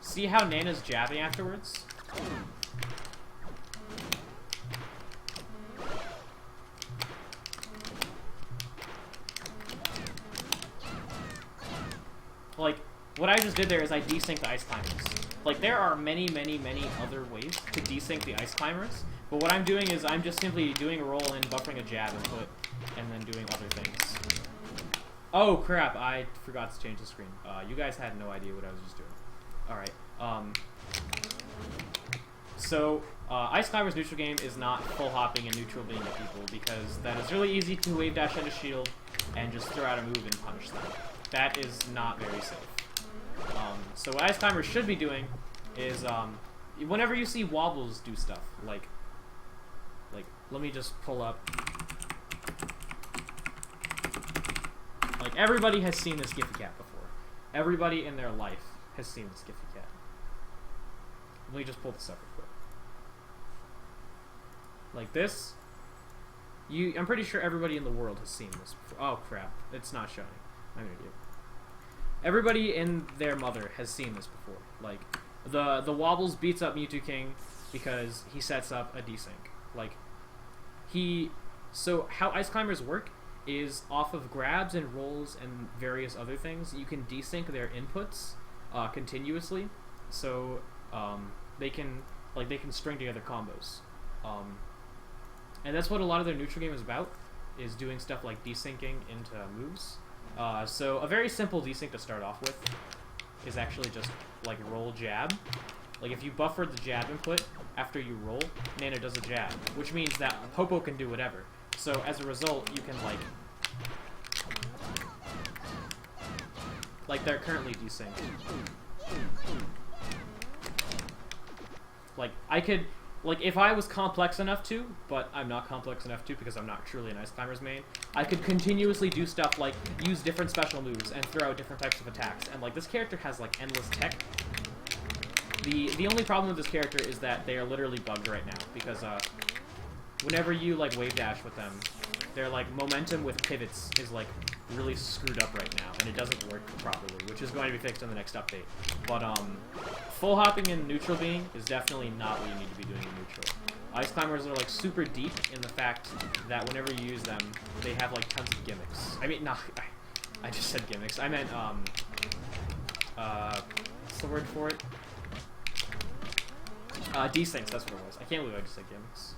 Speaker 1: see how Nana's jabbing afterwards? Like, what I just did there is I desynced the Ice Climbers. Like, there are many, many, many other ways to desync the Ice Climbers, but what I'm doing is I'm just simply doing a roll and buffering a jab input, and then doing other things. Oh crap, I forgot to change the screen. You guys had no idea what I was just doing. Alright, so, Ice Climber's neutral game is not full hopping and neutral being at people, because that is really easy to wave dash and a shield, and just throw out a move and punish them. That is not very safe. So what Ice Climber should be doing is, whenever you see wobbles do stuff, like, let me just pull up. Like, everybody has seen this Giphy Cat before. Everybody in their life has seen this Giphy Cat. Let me just pull this up real quick. Like this. I'm pretty sure everybody in the world has seen this before. Oh crap, it's not showing. I'm an idiot. Everybody and their mother has seen this before. Like, the Wobbles beats up Mewtwo King because he sets up a desync. Like, so how Ice Climbers work is off of grabs and rolls and various other things, you can desync their inputs continuously, so they can string together combos. And that's what a lot of their neutral game is about, is doing stuff like desyncing into moves. So a very simple desync to start off with is actually just like roll jab. Like if you buffer the jab input after you roll, Nana does a jab, which means that Popo can do whatever. So as a result, you can like they're currently desynced. Like I could, like if I was complex enough to, but I'm not complex enough to because I'm not truly an Ice Climber's main, I could continuously do stuff like use different special moves and throw out different types of attacks. And like this character has like endless tech. The only problem with this character is that they are literally bugged right now because whenever you like wave dash with them, their like momentum with pivots is like really screwed up right now and it doesn't work properly, which is going to be fixed in the next update. But full hopping and neutral being is definitely not what you need to be doing in neutral. Ice Climbers are like super deep in the fact that whenever you use them, they have like tons of gimmicks. I mean, I just said gimmicks. I meant what's the word for it? Desyncs, that's what it was. I can't believe I just said gimmicks.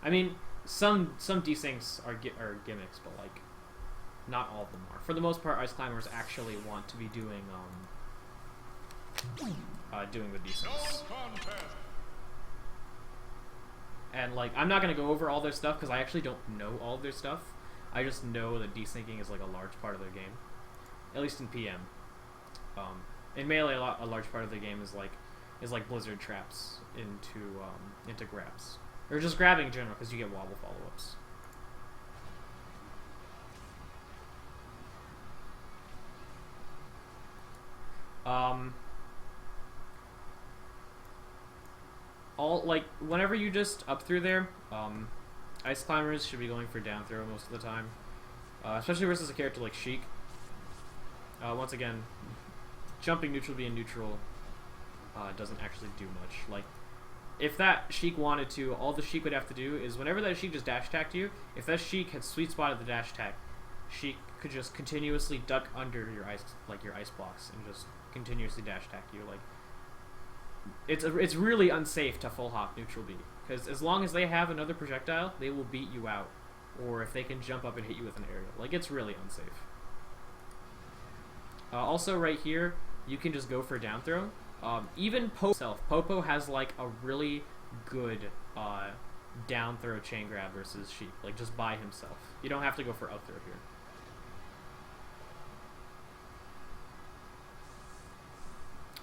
Speaker 1: I mean, some desyncs are gimmicks, but like, not all of them are. For the most part, Ice Climbers actually want to be doing doing the desyncs. And like, I'm not gonna go over all their stuff because I actually don't know all of their stuff. I just know that desyncing is like a large part of their game, at least in PM. In Melee, a large part of the game is like Blizzard traps into grabs, or just grabbing in general because you get wobble follow-ups. Whenever you just up through there, Ice Climbers should be going for down throw most of the time. Especially versus a character like Sheik. Once again, jumping neutral being neutral doesn't actually do much. Like, if that Sheik wanted to, all the Sheik would have to do is whenever that Sheik just dash attacked you, if that Sheik had sweet spotted the dash attack, Sheik could just continuously duck under your ice blocks and just continuously dash attack you. Like, it's really unsafe to full hop neutral B, because as long as they have another projectile, they will beat you out, or if they can jump up and hit you with an aerial. Like, it's really unsafe. Also, right here, you can just go for a down throw. Even Popo has like a really good down throw chain grab versus Sheik, like just by himself. You don't have to go for up throw here.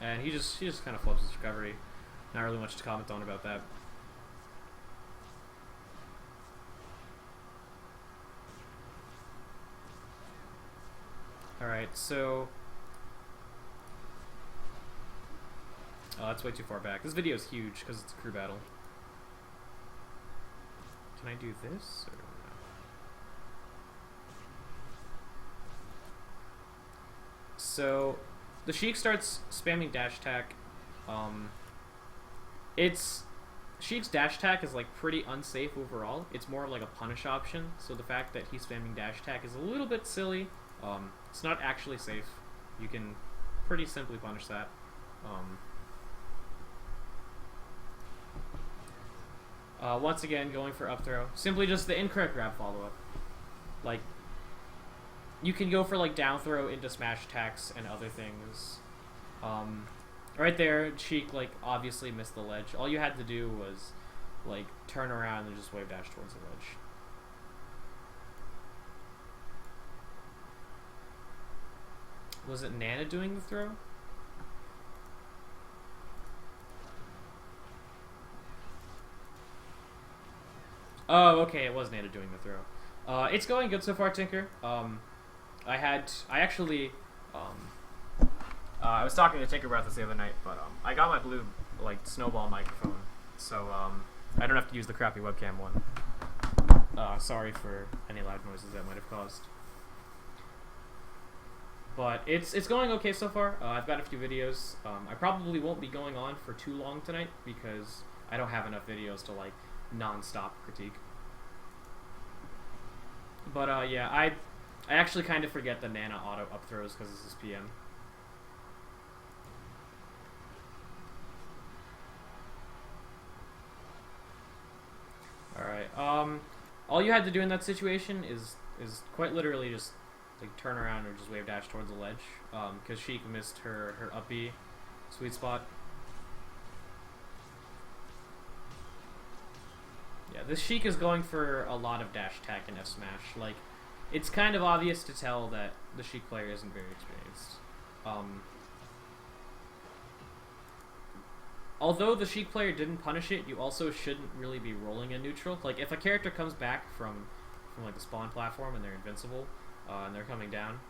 Speaker 1: And he just kind of flubs his recovery. Not really much to comment on about that. Alright, so that's way too far back. This video is huge because it's a crew battle. Can I do this? Or no? So the Sheik starts spamming dash attack. Sheik's dash attack is like pretty unsafe overall. It's more like a punish option. So the fact that he's spamming dash attack is a little bit silly. It's not actually safe. You can pretty simply punish that. Once again, going for up throw. Simply just the incorrect grab follow-up. Like, you can go for like down throw into smash attacks and other things. Right there, Sheik like obviously missed the ledge. All you had to do was like turn around and just wave dash towards the ledge. Was it Nana doing the throw? Oh, okay, it was Nana doing the throw. It's going good so far, Tinker. I was talking to Tinker about this the other night, but I got my blue like snowball microphone, so I don't have to use the crappy webcam one. Sorry for any loud noises that might have caused. But it's going okay so far. I've got a few videos. I probably won't be going on for too long tonight because I don't have enough videos to like non-stop critique. But yeah, I actually kind of forget the Nana auto up throws because this is PM. Alright, all you had to do in that situation is quite literally just like turn around or just wave dash towards the ledge, because Sheik missed her up B sweet spot. Yeah, this Sheik is going for a lot of dash attack and F smash. Like, it's kind of obvious to tell that the Sheik player isn't very experienced. Although the Sheik player didn't punish it, you also shouldn't really be rolling in neutral. Like, if a character comes back from like the spawn platform and they're invincible, and they're coming down,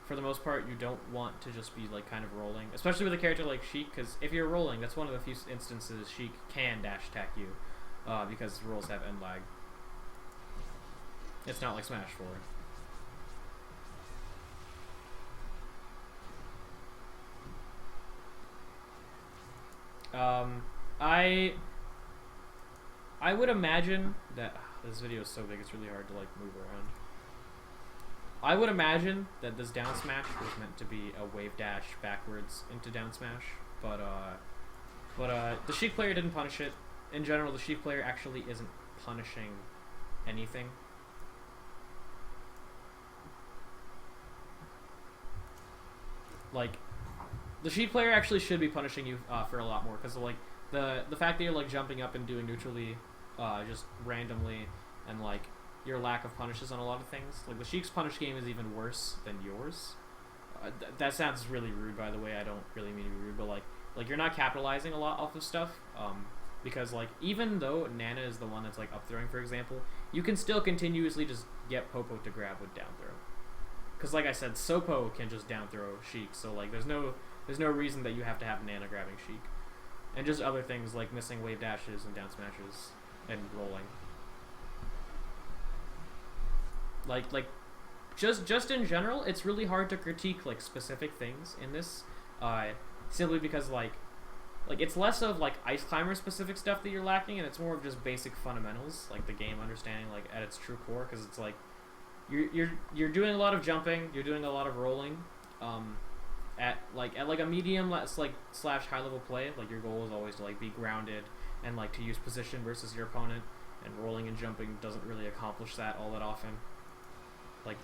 Speaker 1: for the most part, you don't want to just be like kind of rolling, especially with a character like Sheik, because if you're rolling, that's one of the few instances Sheik can dash attack you, because rolls have end lag. It's not like Smash 4. I would imagine that this video is so big it's really hard to like move around. I would imagine that this down smash was meant to be a wave dash backwards into down smash, but the Sheik player didn't punish it. In general, the Sheik player actually isn't punishing anything. Like, the Sheik player actually should be punishing you for a lot more, because like the fact that you're like jumping up and doing neutrally just randomly, and like your lack of punishes on a lot of things. Like, the Sheik's punish game is even worse than yours. That sounds really rude, by the way. I don't really mean to be rude, but like you're not capitalizing a lot off of stuff. Because like, even though Nana is the one that's like up throwing, for example, you can still continuously just get Popo to grab with down throw. Because like I said, Sopo can just down throw Sheik, so like there's no there's no reason that you have to have Nana grabbing Sheik. And just other things like missing wave dashes and down smashes and rolling. Like just in general, it's really hard to critique like specific things in this, simply because like it's less of like Ice Climber specific stuff that you're lacking, and it's more of just basic fundamentals, like the game understanding, like at its true core, because it's like you're doing a lot of jumping, you're doing a lot of rolling, at a medium slash high level play. Like your goal is always to like be grounded and like to use position versus your opponent, and rolling and jumping doesn't really accomplish that all that often. Like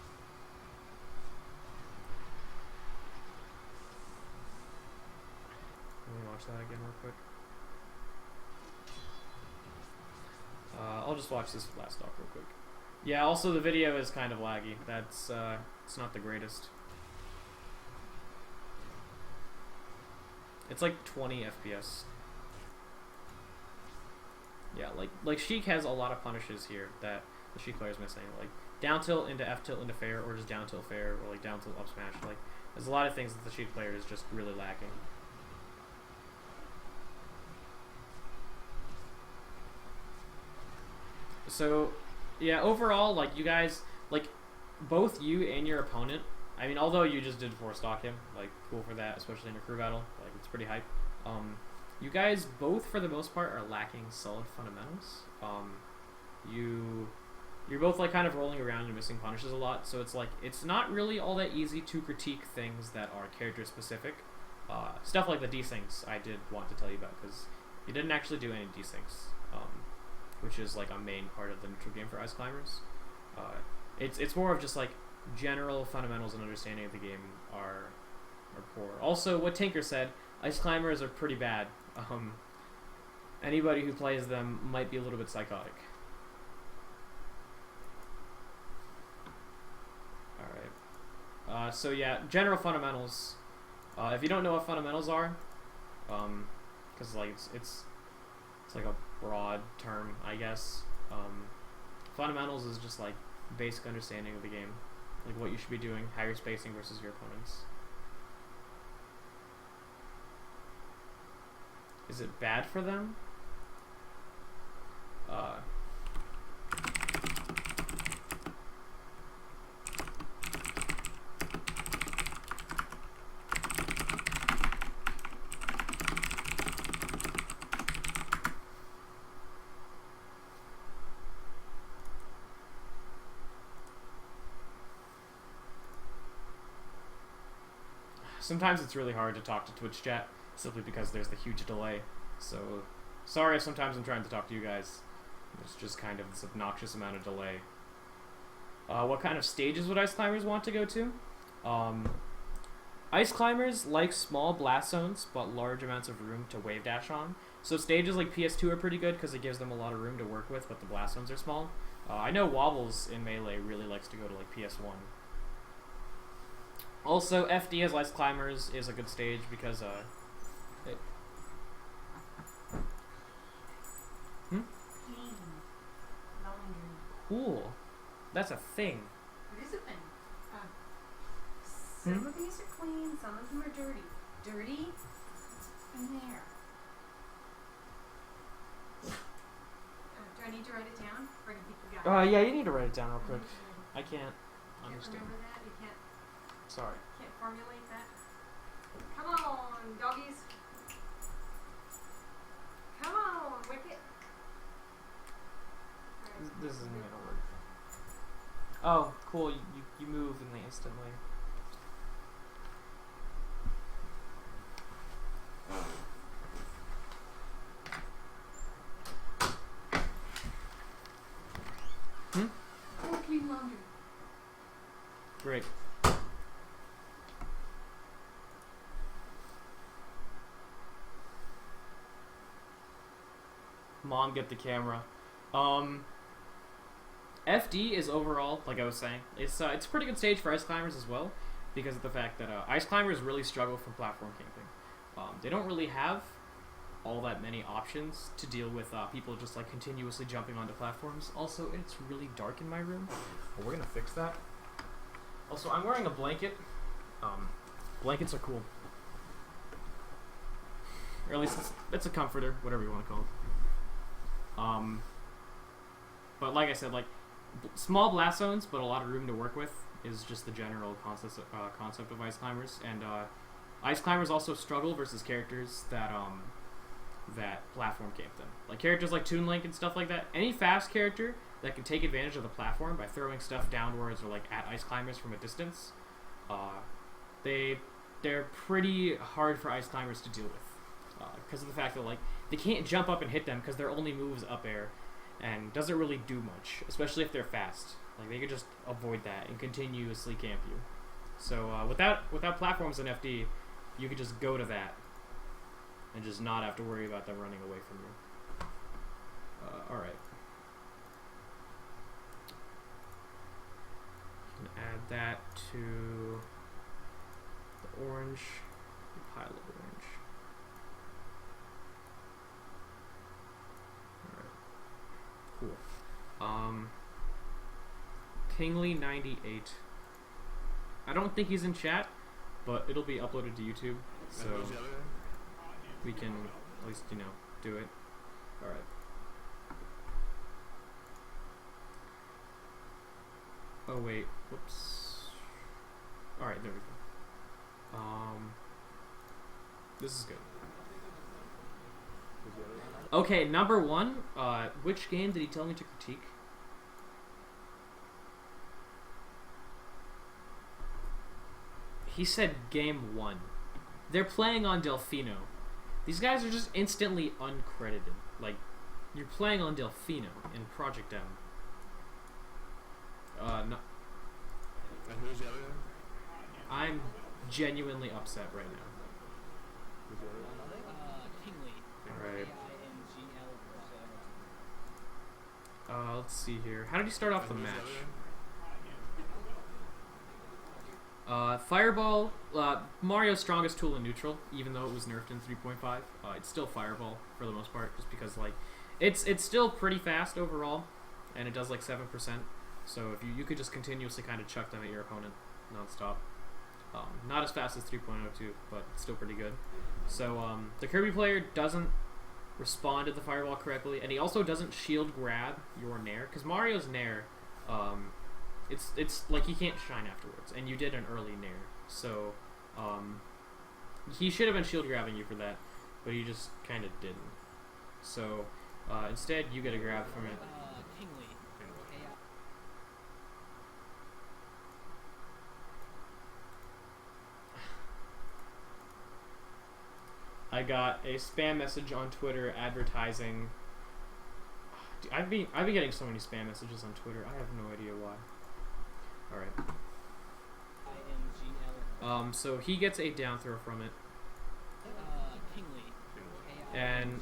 Speaker 1: let me watch that again real quick. I'll just watch this last talk real quick. Yeah, also the video is kind of laggy. That's it's not the greatest. It's like 20 FPS. Yeah, like Sheik has a lot of punishes here that the Sheik player is missing. Like down tilt into F tilt into fair, or just down tilt fair, or like down tilt up smash. Like there's a lot of things that the Sheik player is just really lacking. So, yeah, overall, like, you guys, like, both you and your opponent, I mean, although you just did 4-stock him, like, cool for that, especially in a crew battle, like, it's pretty hype. You guys both, for the most part, are lacking solid fundamentals. You're both, like, kind of rolling around and missing punishes a lot, so it's, like, it's not really all that easy to critique things that are character-specific. Stuff like the desyncs I did want to tell you about, because you didn't actually do any desyncs. Which is like a main part of the neutral game for Ice Climbers. It's more of just like general fundamentals and understanding of the game are poor. Also, what Tinker said, Ice Climbers are pretty bad. Anybody who plays them might be a little bit psychotic. Alright. So yeah, general fundamentals. If you don't know what fundamentals are, because like it's like a broad term, I guess. Fundamentals is just like basic understanding of the game, like what you should be doing, how you're spacing versus your opponents. Is it bad for them? Sometimes it's really hard to talk to Twitch chat, simply because there's the huge delay. So, sorry if sometimes I'm trying to talk to you guys. There's just kind of this obnoxious amount of delay. What kind of stages would Ice Climbers want to go to? Ice Climbers like small blast zones, but large amounts of room to wave dash on. So stages like PS2 are pretty good, because it gives them a lot of room to work with, but the blast zones are small. I know Wobbles in Melee really likes to go to like PS1. Also, FD as Ice Climbers is a good stage because, Cool. That's a thing.
Speaker 2: It is a thing. Some of these are clean, some of them are dirty. Dirty in there. Do I need to write it down? Or do you think you got it?
Speaker 1: Yeah, you need to write it down real quick. I can't understand.
Speaker 2: Remember that? You can't.
Speaker 1: Sorry.
Speaker 2: Can't formulate that. Come on, doggies. Come on, Wicket. Right.
Speaker 1: This isn't gonna work. Oh, cool. You move and they instantly.
Speaker 2: Or clean laundry.
Speaker 1: Great. Mom, get the camera. FD is overall, like I was saying, it's a pretty good stage for Ice Climbers as well, because of the fact that Ice Climbers really struggle from platform camping. They don't really have all that many options to deal with people just like continuously jumping onto platforms. Also, it's really dark in my room. Well, we're gonna fix that. Also, I'm wearing a blanket. Blankets are cool. or at least it's a comforter, whatever you want to call it. But like I said, like small blast zones, but a lot of room to work with is just the general concept of ice climbers. And ice climbers also struggle versus characters that platform camp them, like characters like Toon Link and stuff like that. Any fast character that can take advantage of the platform by throwing stuff downwards or like at ice climbers from a distance, they're pretty hard for ice climbers to deal with because of the fact that like they can't jump up and hit them because their only move is up air and doesn't really do much, especially if they're fast. Like they could just avoid that and continuously camp you. So without platforms in FD, you could just go to that and just not have to worry about them running away from you. All right. Can add that to the orange, the pile of orange. All right. Cool. Kingley98. I don't think he's in chat, but it'll be uploaded to YouTube, so we can at least, you know, do it. All right. Oh wait, whoops. All right, there we go. This is good. Okay, number one. Which game did he tell me to critique? He said game 1. They're playing on Delfino. These guys are just instantly uncredited. Like, you're playing on Delfino in Project M. No.
Speaker 3: And who's the other guy?
Speaker 1: I'm genuinely upset right now.
Speaker 3: Who's the other guy?
Speaker 4: Kingley.
Speaker 1: Alright.
Speaker 4: K-I-N-G-L.
Speaker 1: Let's see here. How did he start off the
Speaker 3: And who's
Speaker 1: match?
Speaker 3: other guy?
Speaker 1: Fireball, Mario's strongest tool in neutral, even though it was nerfed in 3.5. It's still Fireball for the most part, just because like it's still pretty fast overall, and it does like 7%. So if you could just continuously kind of chuck them at your opponent nonstop. Not as fast as 3.02, but still pretty good. So the Kirby player doesn't respond to the Fireball correctly, and he also doesn't shield grab your Nair, because Mario's Nair, it's like he can't shine afterwards, and you did an early Nair, so he should have been shield grabbing you for that, but he just kind of didn't. So instead, you get a grab from it.
Speaker 4: Kingley.
Speaker 1: I got a spam message on Twitter advertising. Dude, I've been getting so many spam messages on Twitter. I have no idea why. All right.
Speaker 4: I-N-G-L.
Speaker 1: So he gets a down throw from it,
Speaker 4: Kingley.
Speaker 1: and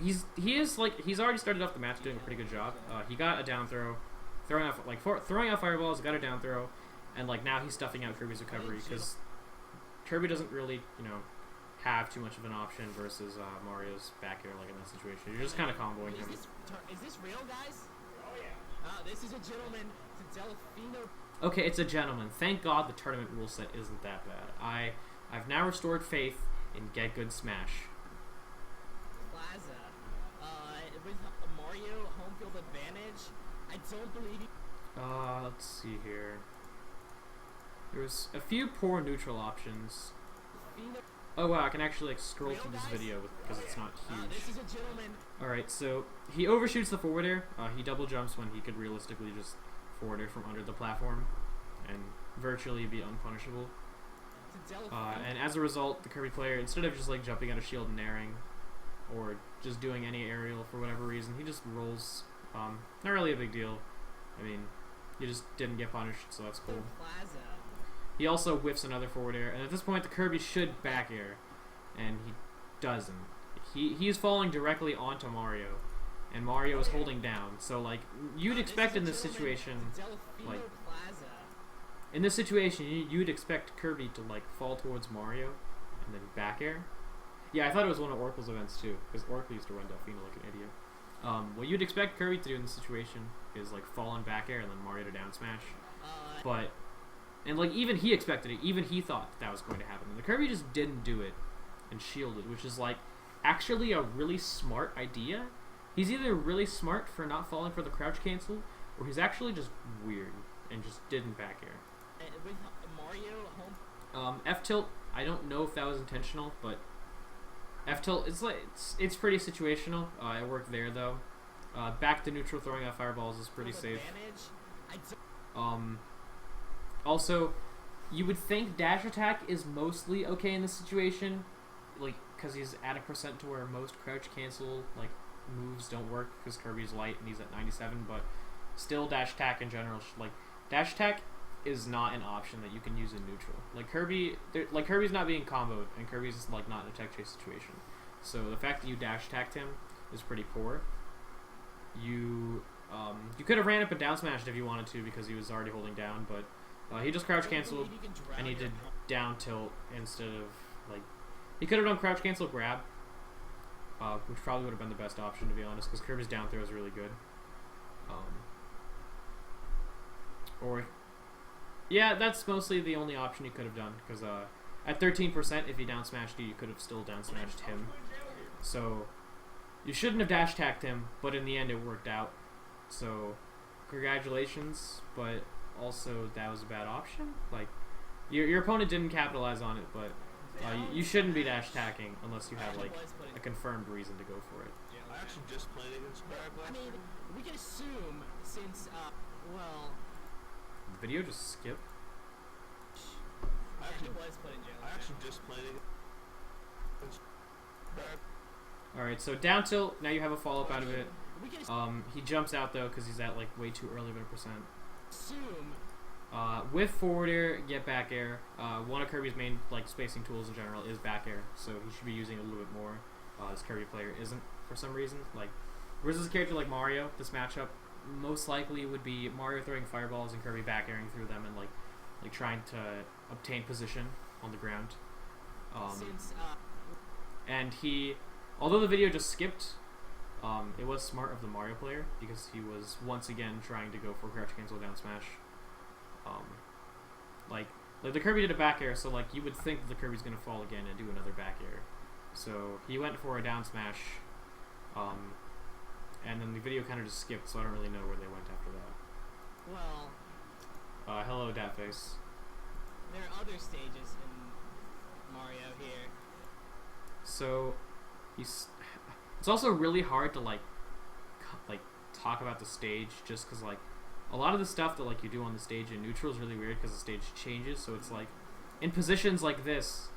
Speaker 1: he's already started off the match doing a pretty good job. He got a down throw, throwing out fireballs, got a down throw, and like now he's stuffing out Kirby's recovery because Kirby doesn't really, you know, have too much of an option versus Mario's back air like in that situation. You're just kind of comboing him.
Speaker 4: Is this real, guys? Oh yeah. This is a gentleman to Delfino.
Speaker 1: Okay, it's a gentleman. Thank God the tournament rule set isn't that bad. I've now restored faith in Get Good Smash.
Speaker 4: Plaza. With Mario home field advantage, I don't believe he.
Speaker 1: Let's see here. There's a few poor neutral options. Oh wow, I can actually like scroll through this video because it's not huge.
Speaker 4: This is a gentleman.
Speaker 1: Alright, so he overshoots the forward air. He double jumps when he could realistically just forward air from under the platform and virtually be unpunishable. And as a result, the Kirby player, instead of just like jumping out of shield and airing or just doing any aerial for whatever reason, he just rolls. Not really a big deal. I mean, he just didn't get punished, so that's cool.
Speaker 4: Plaza.
Speaker 1: He also whiffs another forward air, and at this point the Kirby should back air, and he doesn't. He's falling directly onto Mario, and Mario is holding down. So like you'd expect in this situation, like in this situation you'd expect Kirby to like fall towards Mario and then back air. Yeah, I thought it was one of Oracle's events too, because Oracle used to run Delfino like an idiot. What you'd expect Kirby to do in this situation is like fall on back air and then Mario to down smash, but. And like even he expected it, even he thought that was going to happen. And the Kirby just didn't do it, and shielded, which is like actually a really smart idea. He's either really smart for not falling for the crouch cancel, or he's actually just weird and just didn't back air.
Speaker 4: With Mario home.
Speaker 1: F tilt. I don't know if that was intentional, but F tilt. It's pretty situational. It worked there though. Back to neutral throwing out fireballs is pretty safe. Also, you would think dash attack is mostly okay in this situation, like because he's at a percent to where most crouch cancel like moves don't work because Kirby's light and he's at 97. But still, dash attack in general, like dash attack is not an option that you can use in neutral. Like Kirby's not being comboed, and Kirby's like not in a tech chase situation. So the fact that you dash attacked him is pretty poor. You could have ran up and down smashed if you wanted to because he was already holding down, but he just crouch canceled and he did down tilt instead of like he could have done crouch cancel grab, which probably would have been the best option to be honest because Kirby's down throw is really good. Yeah, that's mostly the only option you could have done because at 13%, if he down smashed you, you could have still down smashed him. So you shouldn't have dash attacked him, but in the end it worked out. So congratulations, but also that was a bad option. Like your opponent didn't capitalize on it, but you shouldn't be dash attacking unless you have like a confirmed reason to go for it.
Speaker 3: I actually just played against Barry Black.
Speaker 4: I mean, we can assume since well.
Speaker 1: The video just skipped.
Speaker 4: He was put in jail.
Speaker 3: I actually just played against Barry.
Speaker 1: Alright, so down tilt, now you have a follow-up out of it. He jumps out though because he's at like way too early of a percent. With forward air, get back air. One of Kirby's main like spacing tools in general is back air, so he should be using it a little bit more. This Kirby player isn't for some reason. Like versus a character like Mario, this matchup most likely would be Mario throwing fireballs and Kirby back airing through them and like trying to obtain position on the ground. And he, although the video just skipped, it was smart of the Mario player because he was once again trying to go for crouch cancel down smash. Like the Kirby did a back air, so like you would think that the Kirby's gonna fall again and do another back air. So he went for a down smash, and then the video kind of just skipped, so I don't really know where they went after that.
Speaker 4: Well.
Speaker 1: Hello, Datface.
Speaker 4: There are other stages in Mario here.
Speaker 1: So it's also really hard to like talk about the stage just because like a lot of the stuff that like you do on the stage in neutral is really weird because the stage changes. So it's like in positions like this,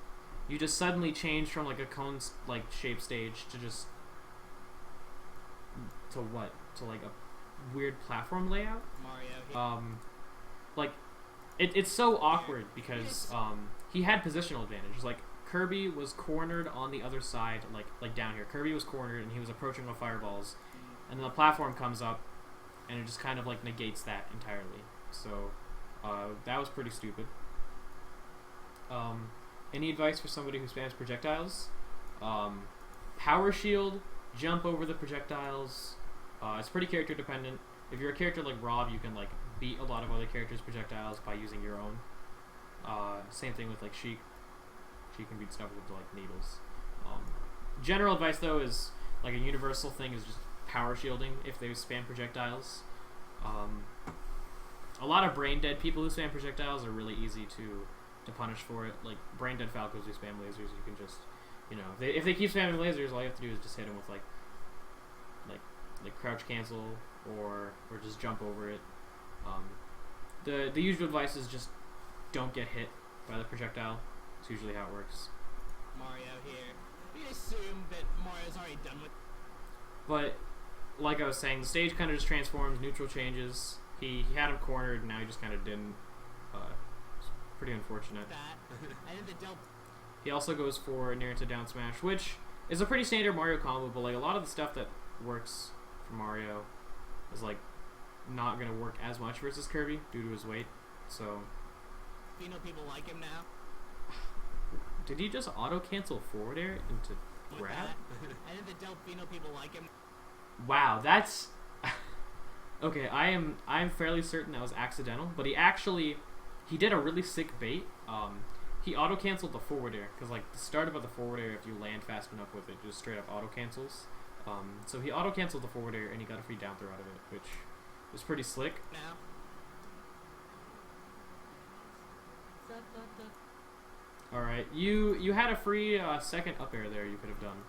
Speaker 1: you just suddenly change from like a cone like shape stage to just to like a weird platform layout.
Speaker 4: Mario here.
Speaker 1: Like it's so awkward because he had positional advantage. Like Kirby was cornered on the other side, like down here. Kirby was cornered and he was approaching with fireballs, and then the platform comes up, and it just kind of like negates that entirely. So that was pretty stupid. Any advice for somebody who spams projectiles? Power shield, jump over the projectiles. It's pretty character dependent. If you're a character like Rob, you can like beat a lot of other characters' projectiles by using your own. Same thing with like Sheik. She can beat stuff with like needles. General advice though is like a universal thing is just power shielding if they spam projectiles. A lot of brain dead people who spam projectiles are really easy to punish for it. Like brain dead Falcos who spam lasers, you can just if they keep spamming lasers, all you have to do is just hit them with like crouch cancel or just jump over it. The usual advice is just don't get hit by the projectile. It's usually how it works.
Speaker 4: Mario here. We assume that Mario's already done with.
Speaker 1: But like I was saying, the stage kind of just transforms. Neutral changes. He had him cornered, and now he just kind of didn't. It's pretty unfortunate. He also goes for near to down smash, which is a pretty standard Mario combo. But like a lot of the stuff that works for Mario is like not gonna work as much versus Kirby due to his weight. So.
Speaker 4: You know people like him now.
Speaker 1: Did he just auto cancel forward air into grab?
Speaker 4: And the Delfino people like him.
Speaker 1: Wow, that's okay. I'm fairly certain that was accidental, but he did a really sick bait. he auto-canceled the forward air, because, like, the startup of the forward air, if you land fast enough with it, just straight up auto-cancels. So he auto-canceled the forward air, and he got a free down throw out of it, which was pretty slick.
Speaker 4: Now.
Speaker 1: Alright, you had a free second up air there you could have done.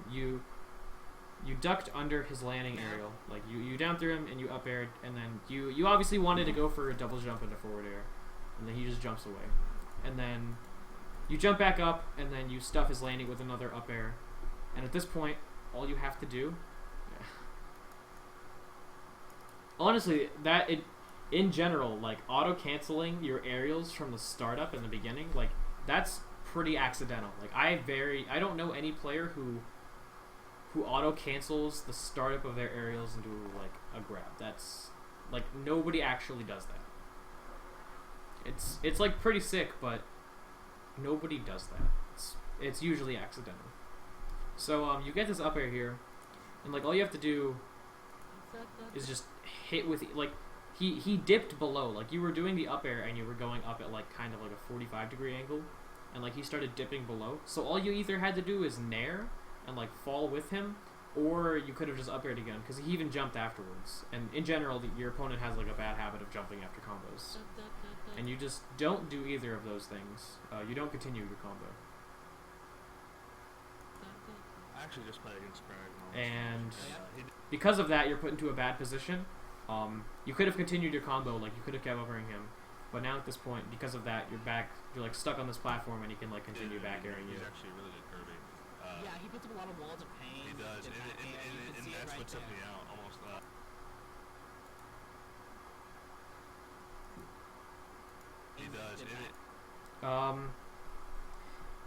Speaker 1: You ducked under his landing aerial. Like, you down threw him, and you up aired, and then you obviously wanted to go for a double jump into forward air, and then he just jumps away. And then you jump back up, and then you stuff his landing with another up air. And at this point, all you have to do... Honestly, in general, like, auto-canceling your aerials from the startup in the beginning, like, that's pretty accidental. Like, I don't know any player who auto-cancels the startup of their aerials into, like, a grab. That's, like, nobody actually does that. It's like, pretty sick, but nobody does that. It's usually accidental. So, you get this up air here, and, like, all you have to do is just hit with, like, he dipped below. Like, you were doing the up air, and you were going up at, like, kind of like a 45-degree angle, and, like, he started dipping below. So all you either had to do is nair and, like, fall with him, or you could have just up aired again, because he even jumped afterwards. And in general, your opponent has, like, a bad habit of jumping after combos. And you just don't do either of those things. You don't continue your combo.
Speaker 3: I actually just played against Craig.
Speaker 1: And because of that, you're put into a bad position. You could have continued your combo, like, you could have kept overing him. But now at this point, because of that, you're like stuck on this platform, and he can, like, continue back airing you.
Speaker 3: He's actually really good Kirby.
Speaker 4: Yeah, he puts up a lot of walls of pain.
Speaker 3: He does, and that's what took me out almost. He does.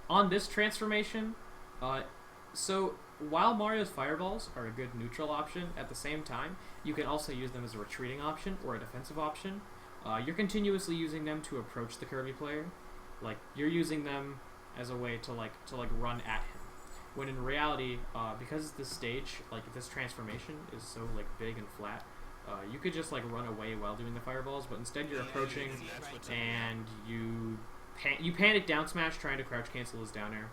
Speaker 1: On this transformation, so while Mario's fireballs are a good neutral option, at the same time, you can also use them as a retreating option or a defensive option. You're continuously using them to approach the Kirby player. Like, you're using them as a way to run at him. When in reality, because this stage, like, this transformation is so, like, big and flat, you could just, like, run away while doing the fireballs, but instead you're approaching, and you panic down smash trying to crouch cancel his down air,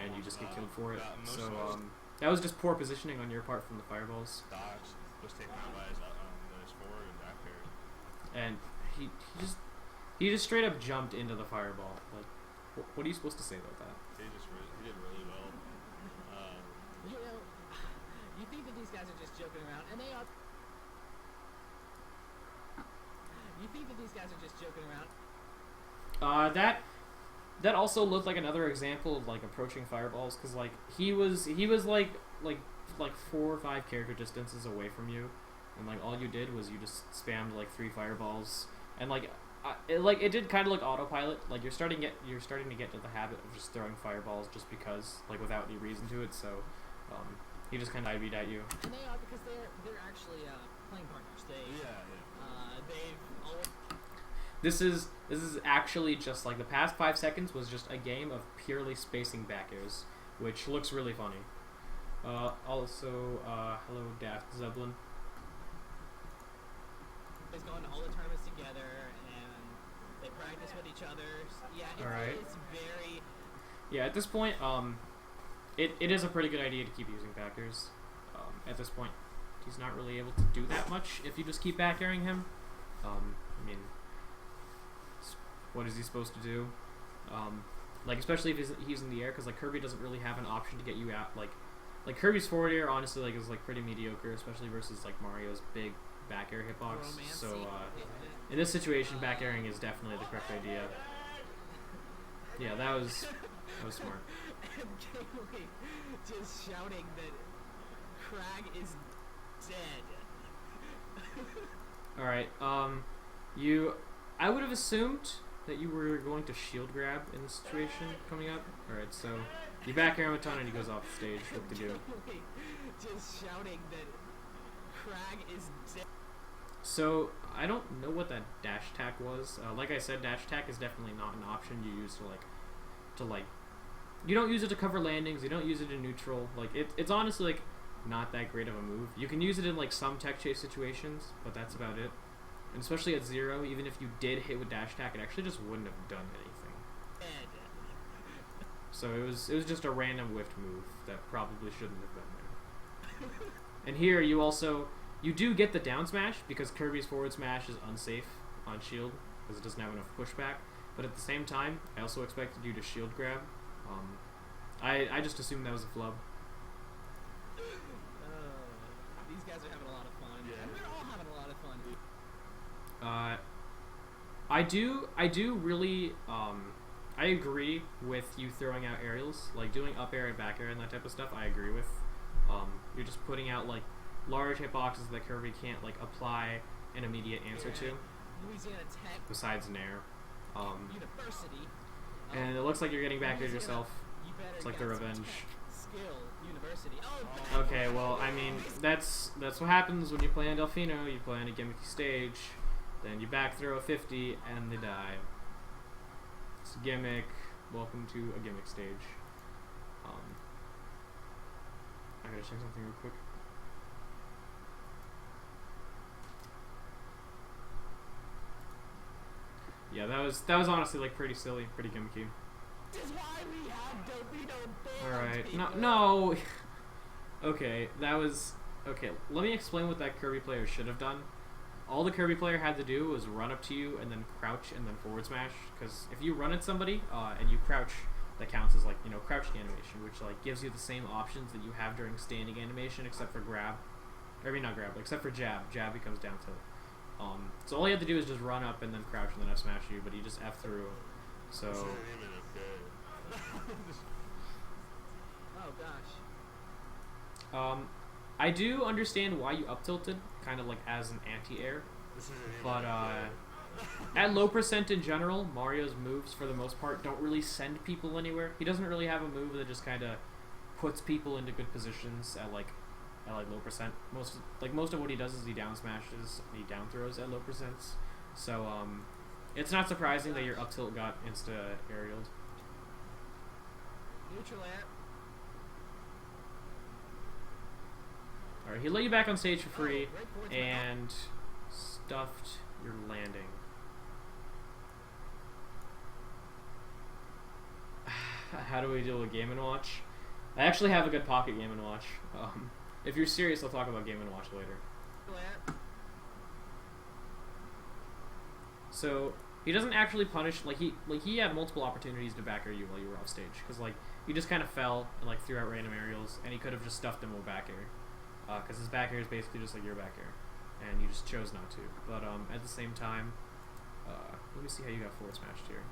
Speaker 1: and you just get killed for it. So, that was just poor positioning on your part from the fireballs.
Speaker 3: Dodge was taken out by his forward and back air.
Speaker 1: And he just straight up jumped into the fireball. Like, what are you supposed to say about that?
Speaker 3: He did really well.
Speaker 4: You know, you think that these guys are just joking around, and they are. You think that these guys are just joking around?
Speaker 1: That also looked like another example of, like, approaching fireballs, because, like, he was like 4 or 5 character distances away from you, and, like, all you did was you just spammed, like, 3 fireballs, and, like, it did kind of look autopilot. Like, you're starting to get to the habit of just throwing fireballs just because, like, without any reason to it. So he just kind of IV'd at you.
Speaker 4: And they are, because they're actually playing partners. They've always.
Speaker 1: This is actually just, like, the past 5 seconds was just a game of purely spacing back airs, which looks really funny. Also, hello Daft Zeppelin.
Speaker 4: He's going to all the tournaments together, and they practice with each other. Yeah, it's very.
Speaker 1: Yeah, at this point, it is a pretty good idea to keep using backers. At this point, he's not really able to do that much if you just keep back airing him. I mean, what is he supposed to do? Like, especially if he's in the air, because, like, Kirby doesn't really have an option to get you out. Like Kirby's forward air, honestly, like, is, like, pretty mediocre, especially versus, like, Mario's big back air hitbox. So in this situation, back airing is definitely the correct idea. Yeah, that was smart.
Speaker 4: And Kaylee just shouting that Crag is dead.
Speaker 1: Alright, I would have assumed that you were going to shield grab in this situation coming up. Alright, so you back air him a ton and he goes off the stage. What to do?
Speaker 4: Just shouting that Crag is dead.
Speaker 1: So, I don't know what that dash attack was. Like I said, dash attack is definitely not an option you use to you don't use it to cover landings, you don't use it in neutral. Like, it's honestly, like, not that great of a move. You can use it in, like, some tech chase situations, but that's about it. And especially at 0, even if you did hit with dash attack, it actually just wouldn't have done anything.
Speaker 4: Dead.
Speaker 1: So it was just a random whiffed move that probably shouldn't have been there. And here you do get the down smash because Kirby's forward smash is unsafe on shield because it doesn't have enough pushback. But at the same time, I also expected you to shield grab. I just assumed that was a flub.
Speaker 4: These guys are having a lot of fun. Yeah. And we're all having a lot of fun.
Speaker 1: I do really I agree with you throwing out aerials, like doing up air and back air and that type of stuff. I agree with. You're just putting out like large hitboxes that Kirby can't like apply an immediate answer to.
Speaker 4: Louisiana Tech.
Speaker 1: Besides Nair.
Speaker 4: University.
Speaker 1: And it looks like you're getting back air yourself. It's like the revenge.
Speaker 4: Skill University.
Speaker 1: Okay, well, I mean, that's what happens when you play on Delfino. You play on a gimmicky stage, then you back throw a 50 and they die. It's a gimmick. Welcome to a gimmick stage. I gotta check something real quick. Yeah, that was honestly like pretty silly, pretty gimmicky.
Speaker 4: This is why we have Delfino banned.
Speaker 1: All right, no. Okay, that was okay. Let me explain what that Kirby player should have done. All the Kirby player had to do was run up to you and then crouch and then forward smash. Because if you run at somebody and you crouch, that counts as like crouching animation, which like gives you the same options that you have during standing animation, except for grab. I mean not grab, except for jab. Jab becomes down tilt. So all you have to do is just run up and then crouch and then F smash you, but he just F through. So.
Speaker 4: Oh gosh.
Speaker 1: I do understand why you up tilted, kind of like as an anti-air, but at low percent in general, Mario's moves for the most part don't really send people anywhere. He doesn't really have a move that just kind of puts people into good positions at like low percent. Most of what he does is he down smashes, he down throws at low percents. So it's not surprising that your up tilt got insta aerialed.
Speaker 4: Neutral air.
Speaker 1: Alright, he let you back on stage for free and stuffed your landing. How do we deal with Game & Watch? I actually have a good pocket Game & Watch. If you're serious, I'll talk about Game & Watch later. So he doesn't actually punish he had multiple opportunities to back air you while you were off stage because like you just kind of fell and like threw out random aerials and he could have just stuffed them with back air because his back air is basically just like your back air and you just chose not to. But at the same time, let me see how you got forward smashed here.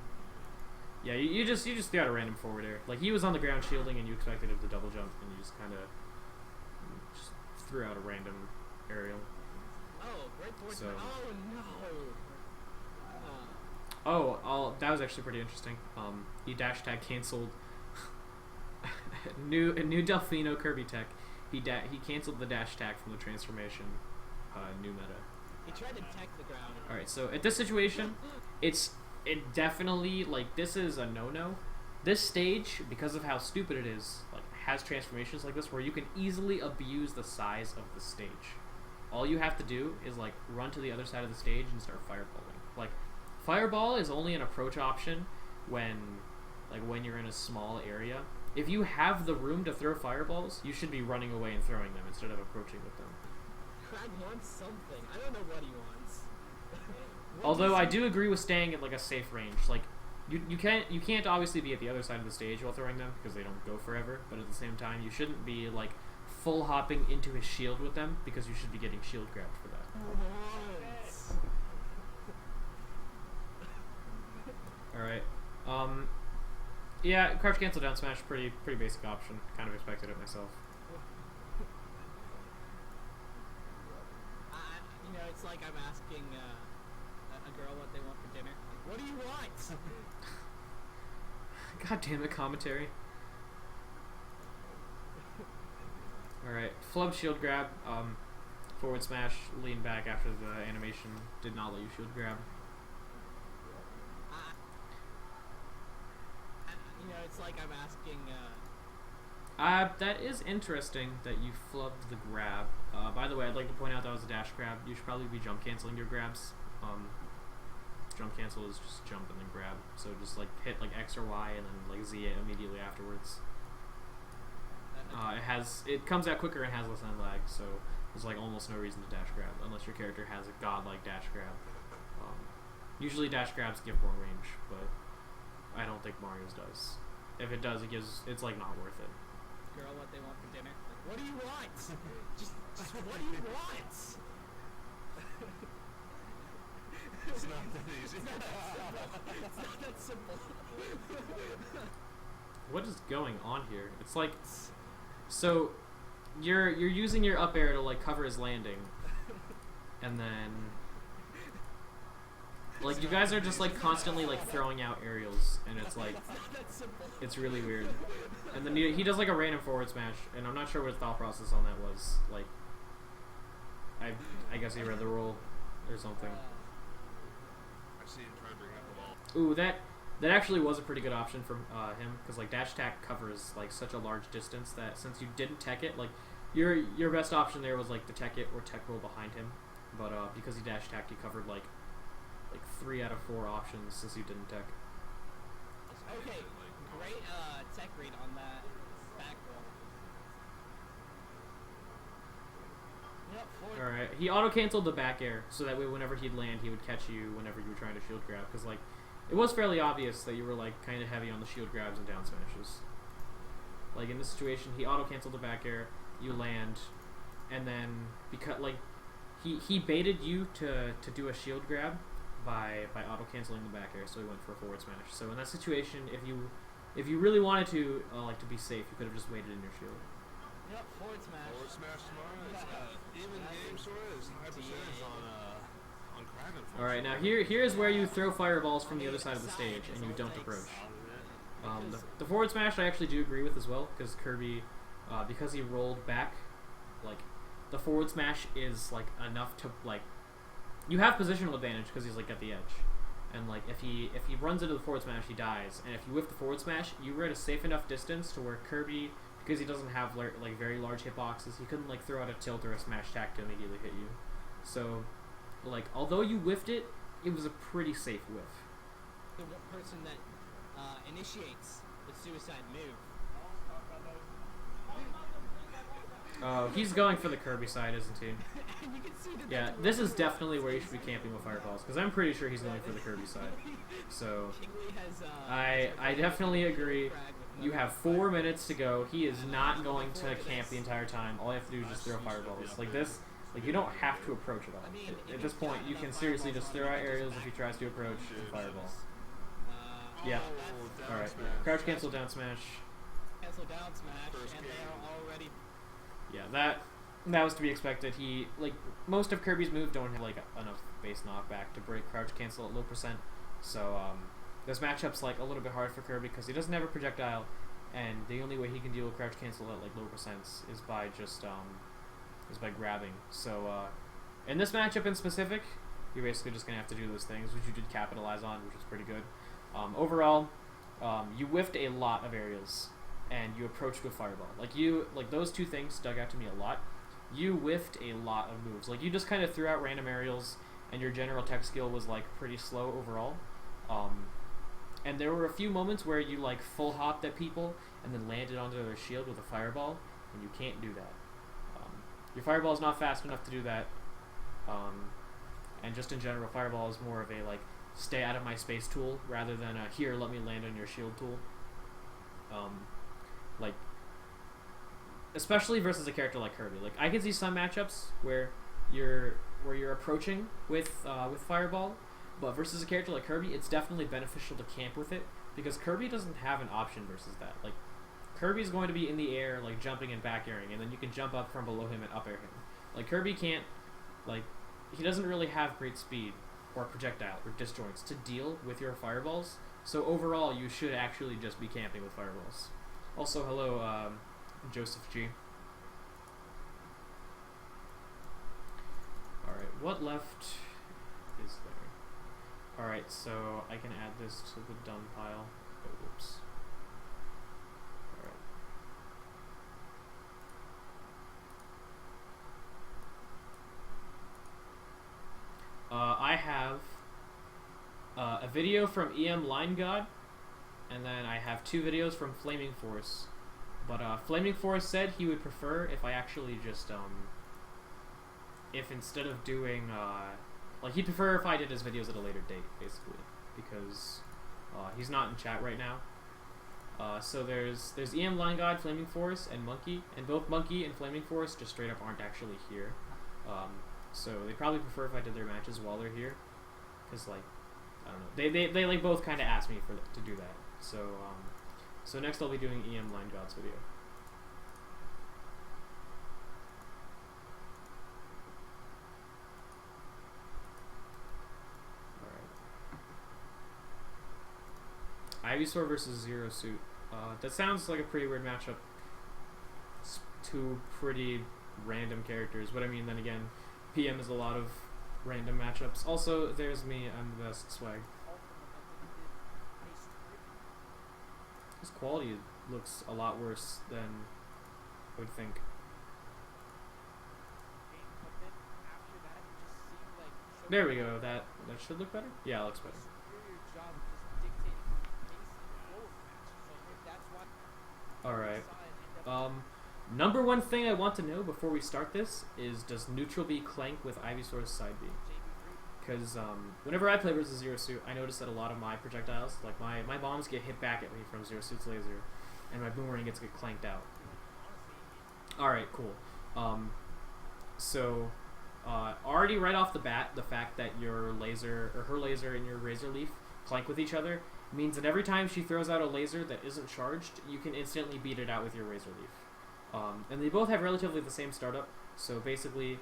Speaker 1: Yeah, you just threw out a random forward air. Like he was on the ground shielding and you expected him to double jump and you just kind of just threw out a random aerial.
Speaker 4: Oh, right forward.
Speaker 1: So.
Speaker 4: Oh no.
Speaker 1: That was actually pretty interesting. He dash tag canceled new Delfino Kirby tech. He canceled the dash tag from the transformation new meta.
Speaker 4: He tried to tech the ground.
Speaker 1: All right, so at this situation, it definitely like this is a no-no. This stage, because of how stupid it is, like has transformations like this where you can easily abuse the size of the stage. All you have to do is like run to the other side of the stage and start fireballing. Like fireball is only an approach option when you're in a small area. If you have the room to throw fireballs, you should be running away and throwing them instead of approaching with them.
Speaker 4: Craig wants something. I don't know what he wants.
Speaker 1: Although I do agree with staying at like a safe range. Like you can't obviously be at the other side of the stage while throwing them because they don't go forever. But at the same time, you shouldn't be like full hopping into his shield with them because you should be getting shield grabbed for that. All right. Yeah, crouch cancel down smash, pretty basic option. Kind of expected it myself.
Speaker 4: It's like I'm asking a girl what they want for dinner. Like, what do you want?
Speaker 1: God damn it, commentary. All right, flub shield grab. Forward smash, lean back after the animation did not let you shield grab.
Speaker 4: It's like I'm asking.
Speaker 1: That is interesting that you flubbed the grab. By the way, I'd like to point out that was a dash grab. You should probably be jump canceling your grabs. jump cancel is just jump and then grab. So just like hit like X or Y and then like Z it immediately afterwards. It comes out quicker and has less end lag, so there's like almost no reason to dash grab unless your character has a godlike dash grab. Usually dash grabs give more range, but I don't think Mario's does. If it does, it's like not worth it.
Speaker 4: Girl, what they want for dinner? Like, what do you want? just what do you want?
Speaker 3: It's not that easy.
Speaker 4: It's not that simple.
Speaker 1: What is going on here? It's like, so you're using your up air to like cover his landing, and then like you guys are just like constantly like throwing out aerials, and it's like it's really weird. And then he does like a random forward smash, and I'm not sure what his thought process on that was. Like, I guess he read the rule or something.
Speaker 3: I see him trying to bring up the ball.
Speaker 1: Ooh, that actually was a pretty good option for him, because like dash attack covers like such a large distance that since you didn't tech it, like your best option there was like to tech it or tech roll behind him, but because he dash attacked, he covered like 3 out of 4 options since you didn't tech.
Speaker 4: Okay, great tech read on that back roll. Yep, forward.
Speaker 1: All right, he auto canceled the back air so that way whenever he'd land, he would catch you whenever you were trying to shield grab, because like it was fairly obvious that you were like kind of heavy on the shield grabs and down smashes. Like in this situation, he auto canceled the back air, you land, and then because like he baited you to do a shield grab by auto canceling the back air, so he went for a forward smash. So in that situation, if you really wanted to like to be safe, you could have just waited in your shield.
Speaker 4: Yep, forward smash.
Speaker 3: Forward smash tomorrow. It's even game sort of. It's high percentage on Kraken.
Speaker 1: All right, now here is where you throw fireballs from the other side of the stage and you don't approach. The forward smash I actually do agree with as well, because Kirby, because he rolled back, like the forward smash is like enough to like. You have positional advantage because he's like at the edge, and like if he runs into the forward smash, he dies. And if you whiff the forward smash, you were at a safe enough distance to where Kirby, because he doesn't have like very large hitboxes, he couldn't like throw out a tilt or a smash attack to immediately hit you. So, like although you whiffed it, it was a pretty safe whiff.
Speaker 4: The person that initiates the suicide move.
Speaker 1: Oh, he's going for the Kirby side, isn't he?
Speaker 4: You can see that
Speaker 1: Yeah, this is definitely where you should be camping with fireballs, because I'm pretty sure he's going for the Kirby side. So, I definitely agree. You have 4 minutes to go. He is not going to camp the entire time. All you have to do is just throw fireballs. Like this, like you don't have to approach at all. At this point, you can seriously just throw out aerials if he tries to approach and fireball. Yeah. Alright. Crouch cancel down smash.
Speaker 4: Cancel down smash, and they are already.
Speaker 1: Yeah, that was to be expected. He like most of Kirby's moves don't have like enough base knockback to break crouch cancel at low percent. So this matchup's like a little bit hard for Kirby because he doesn't have a projectile, and the only way he can deal with crouch cancel at like low percents is by just by grabbing. So in this matchup in specific, you're basically just gonna have to do those things, which you did capitalize on, which is pretty good. Overall, you whiffed a lot of aerials. And you approached with fireball. Like those two things stuck out to me a lot. You whiffed a lot of moves. Like you just kind of threw out random aerials, and your general tech skill was like pretty slow overall. And there were a few moments where you like full hopped at people and then landed onto their shield with a fireball, and you can't do that. Your fireball is not fast enough to do that. And just in general, fireball is more of a like stay out of my space tool rather than a here let me land on your shield tool. Like, especially versus a character like Kirby. Like, I can see some matchups where you're approaching with Fireball, but versus a character like Kirby, it's definitely beneficial to camp with it because Kirby doesn't have an option versus that. Like, Kirby's going to be in the air, like jumping and back airing, and then you can jump up from below him and up air him. Like, Kirby can't, like, he doesn't really have great speed or projectile or disjoints to deal with your fireballs. So overall, you should actually just be camping with fireballs. Also, hello, Joseph G. Alright, what left is there? Alright, so I can add this to the done pile. Oh, whoops. Alright. I have video from EM Line God, and then I have 2 videos from Flaming Force. But Flaming Force said he would prefer if I actually just if instead of doing like he'd prefer if I did his videos at a later date, basically, because he's not in chat right now. So there's EM Line God, Flaming Force, and Monkey, and both Monkey and Flaming Force just straight up aren't actually here. So they probably prefer if I did their matches while they're here, because like I don't know, they like both kind of asked me to do that. So next I'll be doing EM Line God's video. Alright. Ivysaur versus Zero Suit. That sounds like a pretty weird matchup. It's 2 pretty random characters, but I mean, then again, PM is a lot of random matchups. Also, there's me, I'm the best swag. His quality looks a lot worse than I would think. There we go, that should look better? Yeah, it looks better. Alright. Number 1 thing I want to know before we start this is, does neutral B clank with Ivysaur's side B? Because whenever I play versus Zero Suit, I notice that a lot of my projectiles, like my bombs get hit back at me from Zero Suit's laser, and my boomerang gets clanked out. Alright, cool. So already right off the bat, the fact that your laser, or her laser and your Razor Leaf clank with each other means that every time she throws out a laser that isn't charged, you can instantly beat it out with your Razor Leaf. And they both have relatively the same startup, so basically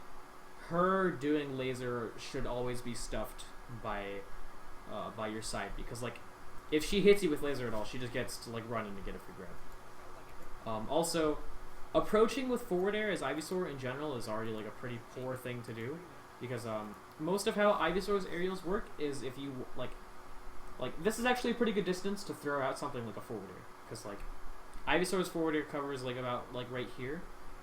Speaker 1: her doing laser should always be stuffed by your side, because like if she hits you with laser at all, she just gets to like run in to get a free grab. Also, approaching with forward air as Ivysaur in general is already like a pretty poor thing to do, because most of how Ivysaur's aerials work is if you like this is actually a pretty good distance to throw out something like a forward air, because like Ivysaur's forward air covers like about like right here.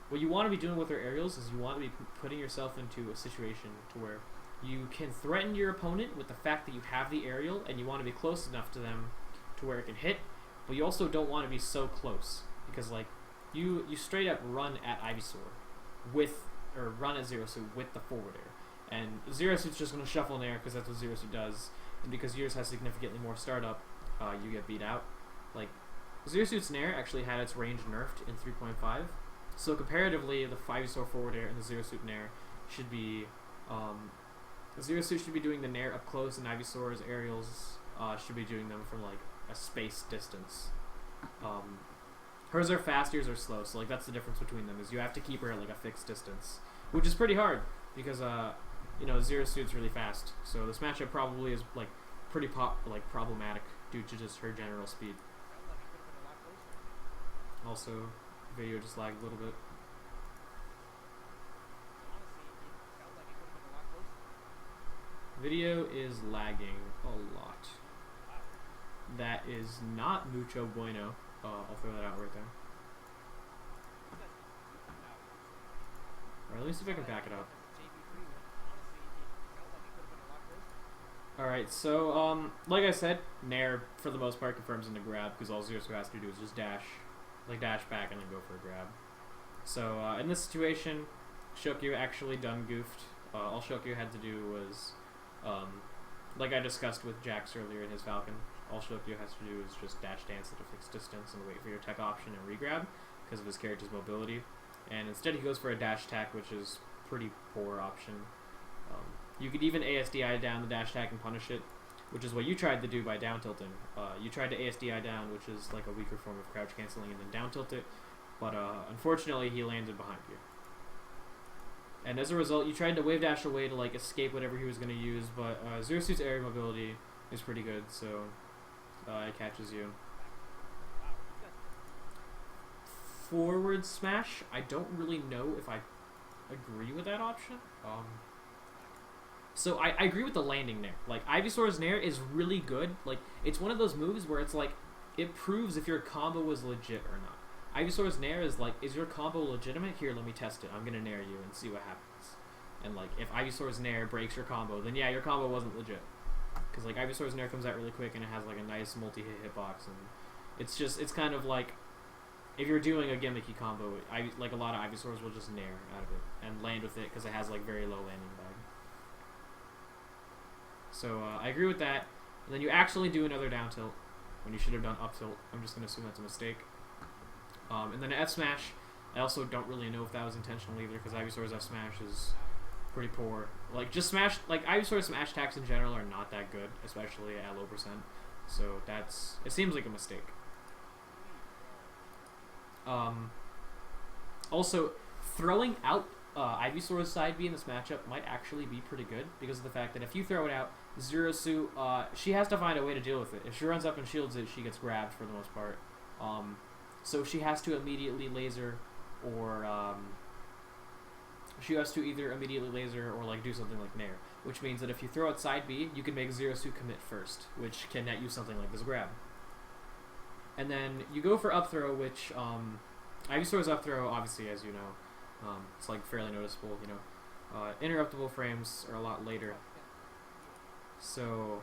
Speaker 1: What you want to be doing with her aerials is you want to be putting yourself into a situation to where you can threaten your opponent with the fact that you have the aerial, and you want to be close enough to them to where it can hit, but you also don't want to be so close, because like you straight up run at Ivysaur or run at Zero Suit with the forward air, and Zero Suit's just going to shuffle in air because that's what Zero Suit does, and because yours has significantly more startup, you get beat out. Like Zero Suit's Nair actually had its range nerfed in 3.5. So comparatively, the Ivysaur forward air and the Zero Suit Nair should be, Zero Suit should be doing the Nair up close, and Ivysaur's aerials should be doing them from like a space distance. Hers are fast, yours are slow, so like that's the difference between them, is you have to keep her at like a fixed distance, which is pretty hard because you know, Zero Suit's really fast. So this matchup probably is like pretty problematic due to just her general speed. Also, video just lagged a little bit. Video is lagging a lot. That is not mucho bueno. I'll throw that out right there. Alright, let me see if I can back it up. Alright, so, like I said, Nair, for the most part, confirms into grab, because all Zero Suit has to do is just dash back and then go for a grab. So, in this situation, Shokyu actually done goofed. All Shokyu had to do was, like I discussed with Jax earlier in his Falcon, all Shokyu has to do is just dash dance at a fixed distance and wait for your tech option and regrab, because of his character's mobility. And instead he goes for a dash attack, which is pretty poor option. You could even ASDI down the dash attack and punish it, which is what you tried to do by down tilting. You tried to ASDI down, which is like a weaker form of crouch canceling, and then down tilt it, but unfortunately he landed behind you. And as a result, you tried to wave dash away to like escape whatever he was going to use, but Zero Suit's area mobility is pretty good, so it catches you. Forward smash, I don't really know if I agree with that option. So I agree with the landing Nair. Like, Ivysaur's Nair is really good. Like, it's one of those moves where it's like, it proves if your combo was legit or not. Ivysaur's Nair is like, is your combo legitimate? Here, let me test it. I'm gonna Nair you and see what happens. And like, if Ivysaur's Nair breaks your combo, then yeah, your combo wasn't legit. because like Ivysaur's Nair comes out really quick and it has like a nice multi-hit hitbox, and it's kind of like if you're doing a gimmicky combo, like a lot of Ivysaurs will just Nair out of it and land with it because it has like very low landing bag. So I agree with that. And then you actually do another down tilt when you should have done up tilt. I'm just gonna assume that's a mistake. And then F smash. I also don't really know if that was intentional either, because Ivysaur's F smash is pretty poor. Like just smash, like Ivysaur's smash attacks in general are not that good, especially at low percent. So it seems like a mistake. Also, throwing out Ivysaur's side B in this matchup might actually be pretty good, because of the fact that if you throw it out, Zero Suit, she has to find a way to deal with it. If she runs up and shields it, she gets grabbed for the most part. So she has to immediately laser, or she has to either immediately laser or like do something like Nair, which means that if you throw out side B, you can make Zero Suit commit first, which can net you something like this grab. And then you go for up throw, which Ivysaur's up throw, obviously, as you know, it's like fairly noticeable. You know, interruptible frames are a lot later. So,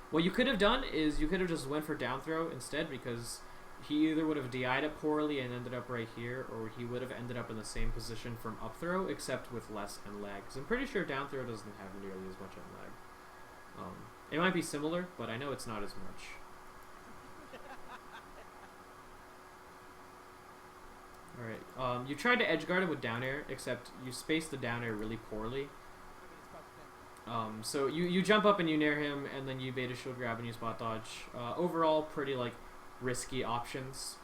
Speaker 1: what you could have done is you could have just went for down throw instead, because he either would have DI'd it poorly and ended up right here, or he would have ended up in the same position from up throw, except with less end lag. Because I'm pretty sure down throw doesn't have nearly as much end lag. It might be similar, but I know it's not as much. Alright, you tried to edgeguard him with down air, except you spaced the down air really poorly. So you jump up and you nair him, and then you beta shield grab and you spot dodge. Overall, pretty like risky options.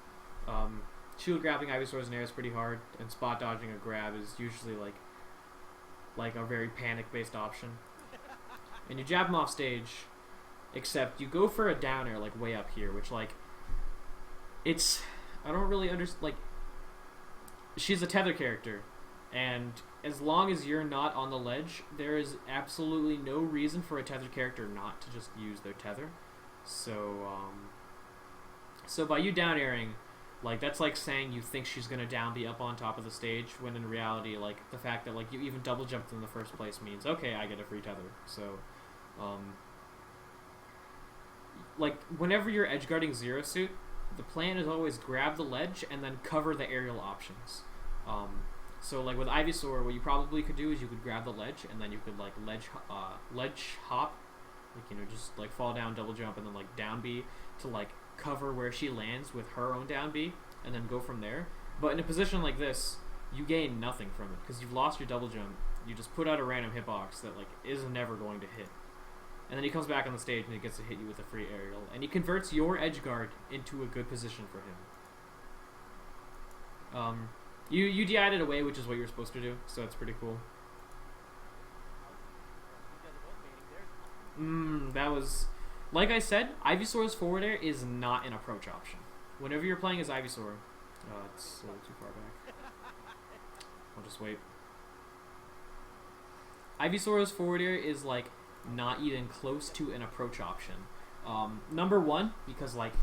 Speaker 1: Shield grabbing Ivysaur's Nair is pretty hard, and spot dodging a grab is usually like a very panic based option. And you jab him off stage, except you go for a down air like way up here, which like it's I don't really understand. Like, she's a tether character, and as long as you're not on the ledge, there is absolutely no reason for a tether character not to just use their tether. So, so by you down airing, like, that's like saying you think she's gonna down be up on top of the stage, when in reality, like, the fact that, like, you even double jumped in the first place means, okay, I get a free tether. So, like, whenever you're edgeguarding Zero Suit, the plan is always grab the ledge and then cover the aerial options. So like with Ivysaur, what you probably could do is you could grab the ledge, and then you could like ledge hop, like, you know, just like fall down, double jump, and then like down B to like cover where she lands with her own down B, and then go from there. But in a position like this, you gain nothing from it because you've lost your double jump. You just put out a random hitbox that like is never going to hit. And then he comes back on the stage and he gets to hit you with a free aerial, and he converts your edge guard into a good position for him. You DI'd it away, which is what you're supposed to do, so that's pretty cool. That was, like I said, Ivysaur's forward air is not an approach option. Whenever you're playing as Ivysaur, it's a little too far back. I'll just wait. Ivysaur's forward air is like not even close to an approach option. Number one, because like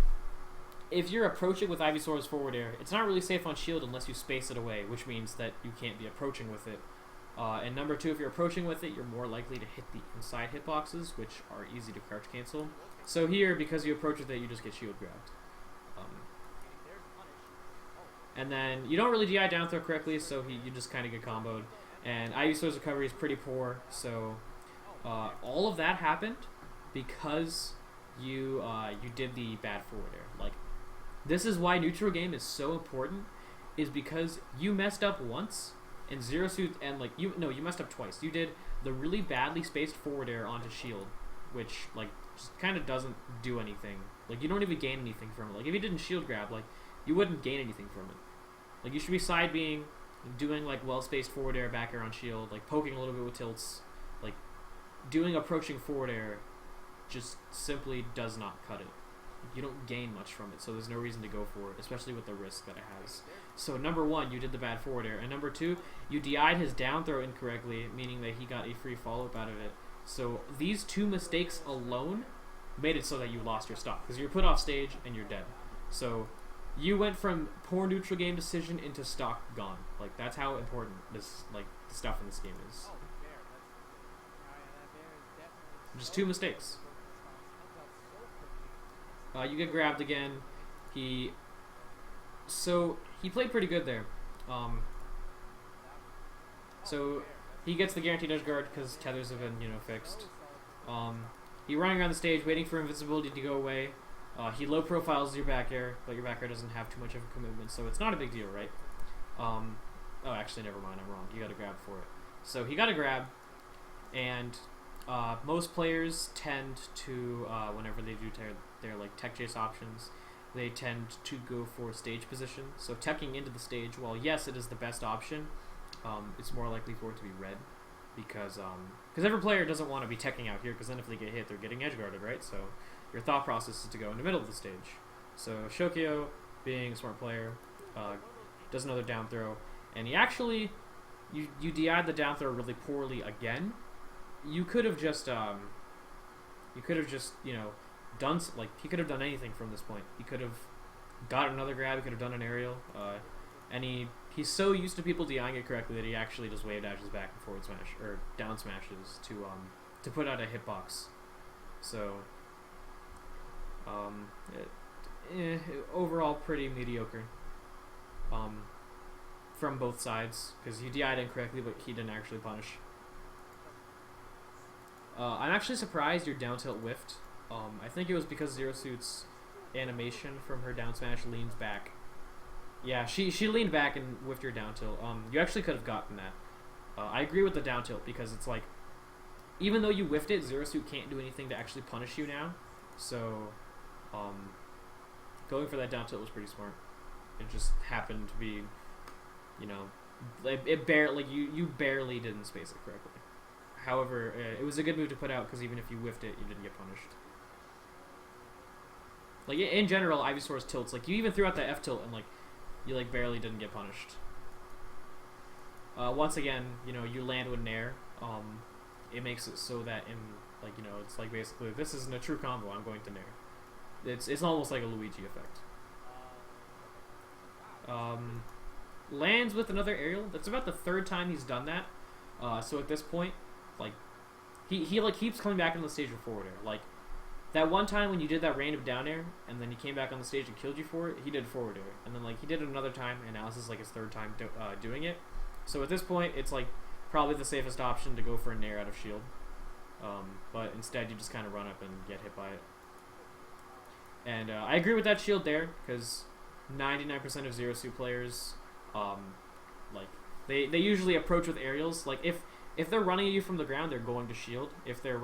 Speaker 1: if you're approaching with Ivysaur's forward air, it's not really safe on shield unless you space it away, which means that you can't be approaching with it. And number two, if you're approaching with it, you're more likely to hit the inside hitboxes, which are easy to crouch cancel. So here, because you approach with it, you just get shield grabbed. And then you don't really DI down throw correctly, so you just kind of get comboed. And Ivysaur's recovery is pretty poor, so all of that happened because you did the bad forward air. Like, this is why neutral game is so important, is because you messed up once, and Zero Suit, and like you messed up twice. You did the really badly spaced forward air onto shield, which like just kind of doesn't do anything. Like, you don't even gain anything from it. Like, if you didn't shield grab, like, you wouldn't gain anything from it. Like, you should be side being, doing like well spaced forward air, back air on shield, like poking a little bit with tilts. Like, doing approaching forward air just simply does not cut it. You don't gain much from it, so there's no reason to go for it, especially with the risk that it has. So number one, you did the bad forward air, and number two, you DI'd his down throw incorrectly, meaning that he got a free follow-up out of it. So these two mistakes alone made it so that you lost your stock, because you're put off stage and you're dead. So you went from poor neutral game decision into stock gone. Like, that's how important this, like, the stuff in this game is. Just 2 mistakes. You get grabbed again. He played pretty good there. So he gets the guaranteed edge guard because tethers have been, fixed. He running around the stage waiting for invisibility to go away. He low profiles your back air, but your back air doesn't have too much of a commitment, so it's not a big deal, right? Oh, actually, never mind. I'm wrong. You got to grab for it. So he got a grab, and most players tend to, whenever they do their like tech chase options, they tend to go for stage position. So teching into the stage, while yes, it is the best option, it's more likely for it to be red, because every player doesn't want to be teching out here, because then if they get hit, they're getting edge guarded, right? So your thought process is to go in the middle of the stage. So Shokyo, being a smart player, does another down throw, and he actually, you DI'd the down throw really poorly again. You could have just, done, like, he could have done anything from this point. He could have got another grab, he could have done an aerial, and he's so used to people DIing it correctly that he actually just wave dashes back and forward smash, or down smashes to put out a hitbox. So, overall pretty mediocre. From both sides, because he DI'd incorrectly, but he didn't actually punish. I'm actually surprised your down tilt whiffed. I think it was because Zero Suit's animation from her down smash leans back. Yeah, she leaned back and whiffed your down tilt. You actually could have gotten that. I agree with the down tilt, because it's like, even though you whiffed it, Zero Suit can't do anything to actually punish you now. So, going for that down tilt was pretty smart. It just happened to be, it barely, you barely didn't space it correctly. However, it was a good move to put out, because even if you whiffed it, you didn't get punished. Like, in general, Ivysaur's tilts, like, you even threw out the F tilt, and, like, you, like, barely didn't get punished. Once again, you land with Nair. It makes it so that it's like, basically, this isn't a true combo, I'm going to Nair. It's almost like a Luigi effect. Lands with another aerial. That's about the 3rd time he's done that. So at this point, like, he like keeps coming back on the stage with forward air. Like, that one time when you did that random down air, and then he came back on the stage and killed you for it, he did forward air. And then, like, he did it another time, and now this is, like, his 3rd time doing it. So at this point, it's, like, probably the safest option to go for a nair out of shield. But instead, you just kind of run up and get hit by it. And I agree with that shield there, because 99% of Zero Suit players, like, they usually approach with aerials. Like, if they're running at you from the ground, they're going to shield. If they're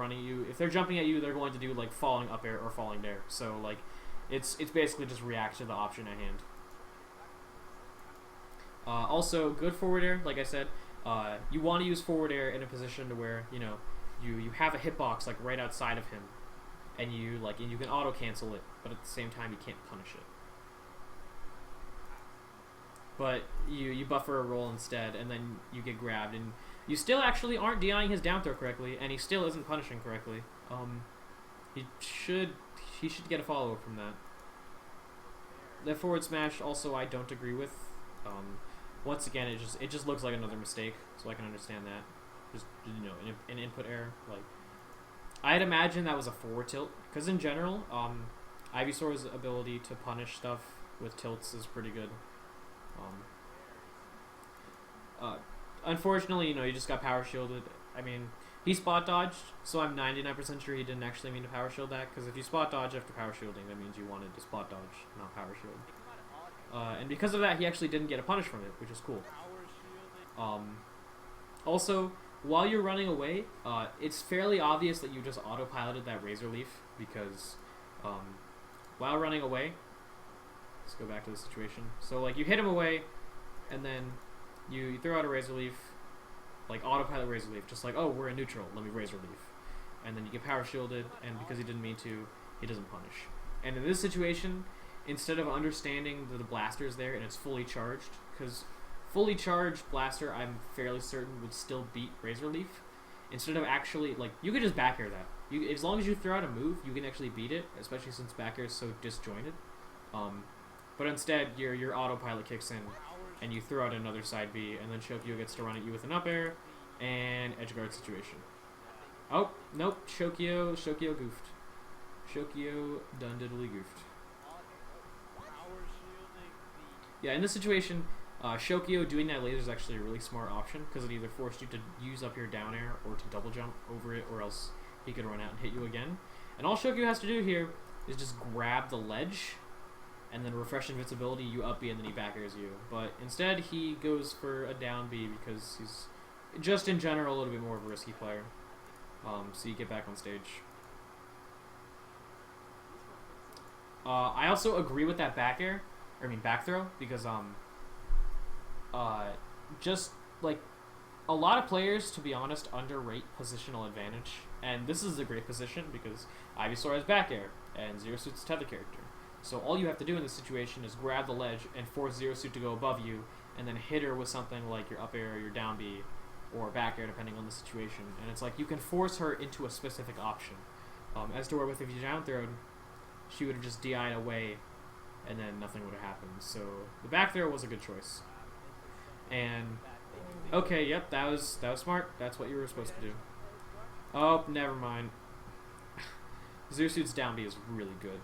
Speaker 1: jumping at you, they're going to do, like, falling up air or falling there. So, like, it's basically just react to the option at hand. Also, good forward air, like I said. You want to use forward air in a position to where, you have a hitbox, like, right outside of him. And you can auto cancel it, but at the same time, you can't punish it. But you buffer a roll instead, and then you get grabbed, and you still actually aren't DIing his down throw correctly, and he still isn't punishing correctly. He should get a follow up from that. The forward smash also I don't agree with. Once again, it just looks like another mistake, so I can understand that. Just an input error. Like, I'd imagine that was a forward tilt, because in general, Ivysaur's ability to punish stuff with tilts is pretty good. Unfortunately, he just got power shielded. I mean, he spot dodged, so I'm 99% sure he didn't actually mean to power shield that, because if you spot dodge after power shielding, that means you wanted to spot dodge, not power shield. And because of that, he actually didn't get a punish from it, which is cool. Also, while you're running away, it's fairly obvious that you just autopiloted that Razor Leaf, because while running away, let's go back to the situation. So, like, you hit him away, and then you throw out a Razor Leaf, like autopilot Razor Leaf, just like, oh, we're in neutral, let me Razor Leaf. And then you get power shielded, and because he didn't mean to, he doesn't punish. And in this situation, instead of understanding that the blaster's there and it's fully charged, because fully charged blaster, I'm fairly certain, would still beat Razor Leaf. Instead of actually, like, you could just back air that. As long as you throw out a move, you can actually beat it, especially since back air is so disjointed. But instead, your autopilot kicks in, and you throw out another side B, and then Shokyo gets to run at you with an up air and edge guard situation. Oh, nope. Shokyo goofed. Shokyo done diddly goofed. Yeah, in this situation, Shokyo doing that laser is actually a really smart option because it either forced you to use up your down air or to double jump over it, or else he could run out and hit you again. And all Shokyo has to do here is just grab the ledge and then refresh invincibility, you up B, and then he back airs you. But instead, he goes for a down B because he's just in general a little bit more of a risky player. So you get back on stage. I also agree with that back throw, because just like a lot of players, to be honest, underrate positional advantage, and this is a great position because Ivysaur has back air and Zero Suit's tether character. So all you have to do in this situation is grab the ledge and force Zero Suit to go above you, and then hit her with something like your up air or your down B, or back air, depending on the situation. And it's like you can force her into a specific option. As to where if you down throwed, she would have just DI'd away, and then nothing would have happened. So the back throw was a good choice. And okay, yep, that was smart. That's what you were supposed to do. Oh, never mind. Zero Suit's down B is really good.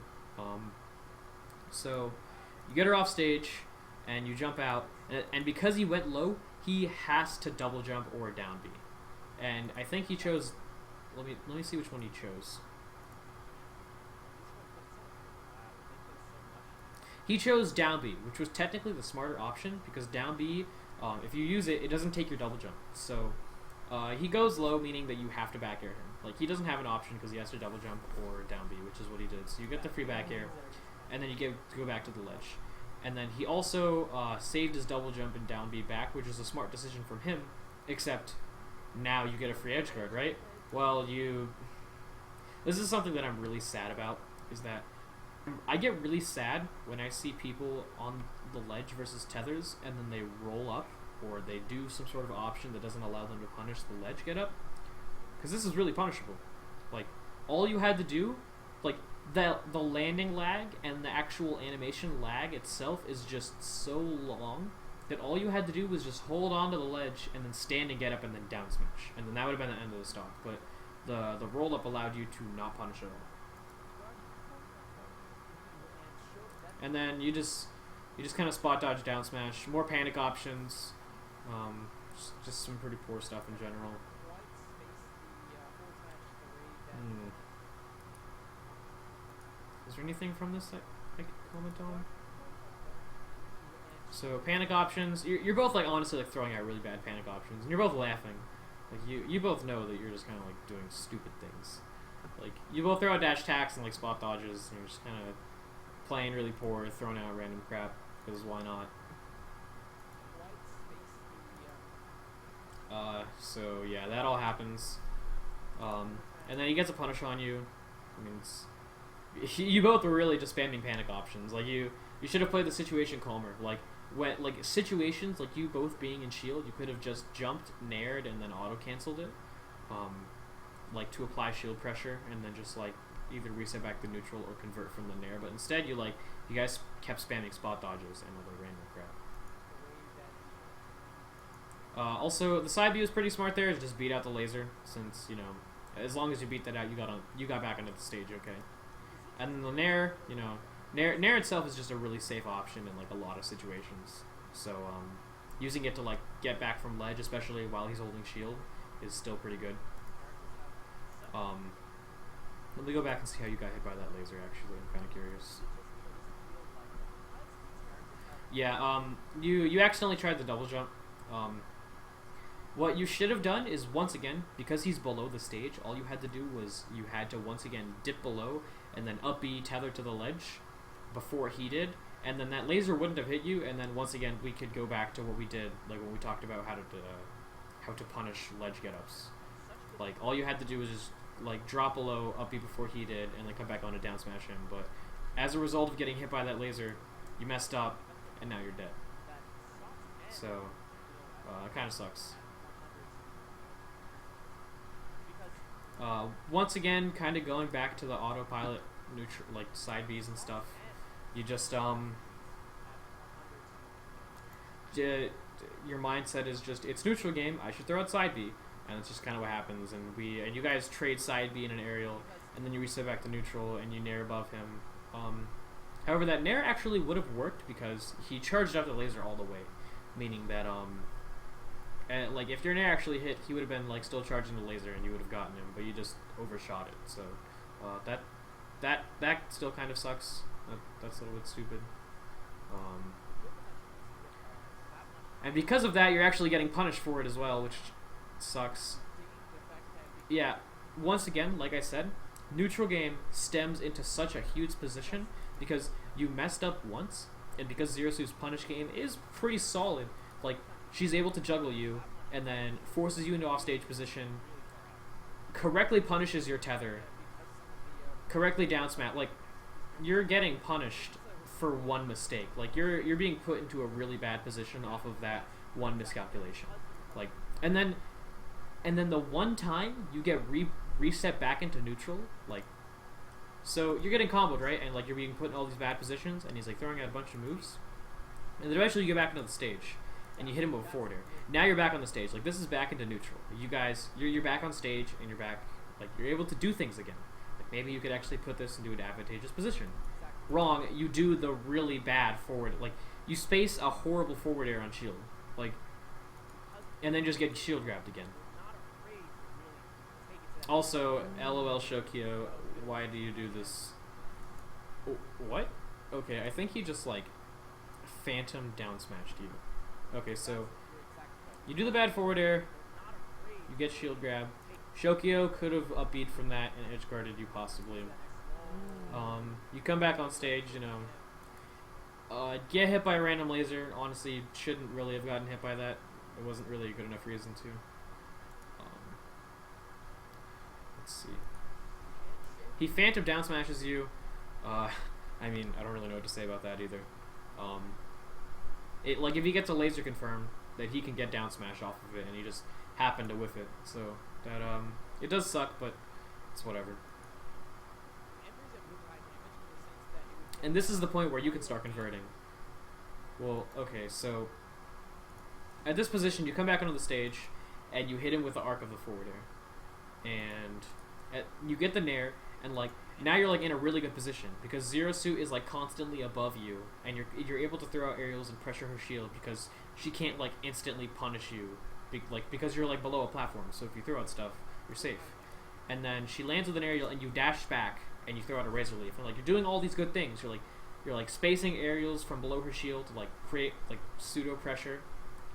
Speaker 1: So you get her off stage, and you jump out, and because he went low, he has to double jump or down B. And I think he chose. Let me see which one he chose. He chose down B, which was technically the smarter option because down B, if you use it, it doesn't take your double jump. So he goes low, meaning that you have to back air him. Like he doesn't have an option because he has to double jump or down B, which is what he did. So you get the free back air, and then you go back to the ledge. And then he also saved his double jump and down B back, which is a smart decision from him, except now you get a free edge guard, right? Well, this is something that I'm really sad about, is that I get really sad when I see people on the ledge versus tethers, and then they roll up, or they do some sort of option that doesn't allow them to punish the ledge get up, because this is really punishable. Like, all you had to do, like, the landing lag and the actual animation lag itself is just so long that all you had to do was just hold on to the ledge and then stand and get up and then down smash, and then that would have been the end of the stock. But the roll up allowed you to not punish at all. And then you just kind of spot dodge down smash, more panic options, just some pretty poor stuff in general. Is there anything from this that I could comment on? So panic options, you're both like honestly like throwing out really bad panic options, and you're both laughing. Like you both know that you're just kind of like doing stupid things. Like you both throw out dash attacks and like spot dodges, and you're just kind of playing really poor, throwing out random crap, because why not? So yeah, that all happens. And then he gets a punish on you. I mean, you both were really just spamming panic options. Like you should have played the situation calmer. Like situations like you both being in shield, you could have just jumped, nared, and then auto canceled it. Like to apply shield pressure, and then just like either reset back to neutral or convert from the nair, but instead you guys kept spamming spot dodges and other random crap. Also, the side B was pretty smart there, is just beat out the laser, since, as long as you beat that out, you got back onto the stage, okay. And then the nair, nair itself is just a really safe option in like a lot of situations. So using it to like get back from ledge, especially while he's holding shield, is still pretty good. Let me go back and see how you got hit by that laser, actually. I'm kind of curious. Yeah, you accidentally tried the double jump. What you should have done is, once again, because he's below the stage, all you had to do was you had to once again dip below and then up B tethered to the ledge before he did, and then that laser wouldn't have hit you, and then once again we could go back to what we did, like when we talked about how to punish ledge get-ups. Like, all you had to do was just like drop below, up B before he did, and then come back on to down smash him. But as a result of getting hit by that laser, you messed up, and now you're dead. So it kind of sucks. Once again, kind of going back to the autopilot, like side Bs and stuff. You just your mindset is just, it's neutral game, I should throw out side B. and it's just kind of what happens. And you guys trade side B in an aerial, and then you reset back to neutral, and you nair above him. However, that nair actually would have worked because he charged up the laser all the way, meaning that and like if your nair actually hit, he would have been like still charging the laser, and you would have gotten him, but you just overshot it. So that still kind of sucks. That's a little bit stupid. And because of that, you're actually getting punished for it as well, which sucks. Yeah, once again, like I said, neutral game stems into such a huge position because you messed up once, and because Zero Suit's punish game is pretty solid, like, she's able to juggle you, and then forces you into offstage position, correctly punishes your tether, correctly down smash, like, you're getting punished for one mistake. Like, you're being put into a really bad position off of that one miscalculation. Like, and then the one time you get reset back into neutral, like, so you're getting comboed, right? And like you're being put in all these bad positions, and he's like throwing out a bunch of moves, and then eventually you get back into the stage, and you hit him with a forward air. Now you're back on the stage. Like, this is back into neutral. You guys, you're back on stage, and you're back, like, you're able to do things again. Like, maybe you could actually put this into an advantageous position. Wrong, you do the really bad forward, like, you space a horrible forward air on shield, like, and then just get shield grabbed again. Also, LOL Shokyo, why do you do this? Oh, what? Okay, I think he just, like, phantom down smashed you. Okay, so you do the bad forward air, you get shield grab. Shokyo could have upbeat from that and edge guarded you possibly. You come back on stage, you know, get hit by a random laser. Honestly, you shouldn't really have gotten hit by that. It wasn't really a good enough reason to. Let's see. He phantom down smashes you. I mean, I don't really know what to say about that either. Like, if he gets a laser confirmed, that he can get down smash off of it, and he just happened to whiff it. So that it does suck, but it's whatever. And this is the point where you can start converting. Well, okay, so at this position, you come back onto the stage, and you hit him with the arc of the forward air, and you get the nair, and like now you're like in a really good position because Zero Suit is like constantly above you, and you're able to throw out aerials and pressure her shield because she can't like instantly punish you, because you're like below a platform. So if you throw out stuff, you're safe. And then she lands with an aerial, and you dash back, and you throw out a razor leaf, and like you're doing all these good things. You're like spacing aerials from below her shield to like create like pseudo pressure,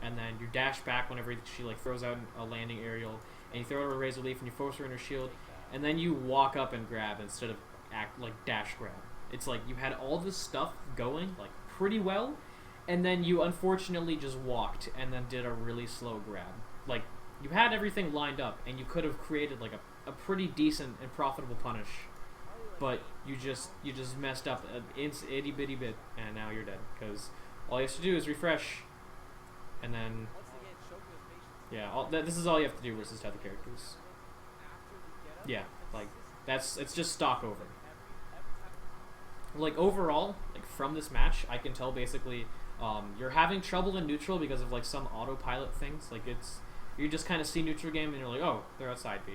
Speaker 1: and then you dash back whenever she like throws out a landing aerial, and you throw out a razor leaf, and you force her in her shield, and then you walk up and grab instead of dash grab. It's like you had all this stuff going like pretty well, and then you unfortunately just walked and then did a really slow grab. Like, you had everything lined up, and you could have created like a pretty decent and profitable punish, but you just messed up an itty bitty bit, and now you're dead because all you have to do is refresh, and then yeah, this is all you have to do versus tether characters. Yeah, like it's just stock over. Like, overall, like from this match, I can tell basically you're having trouble in neutral because of like some autopilot things. Like, you just kind of see neutral game and you're like, oh, they're outside B,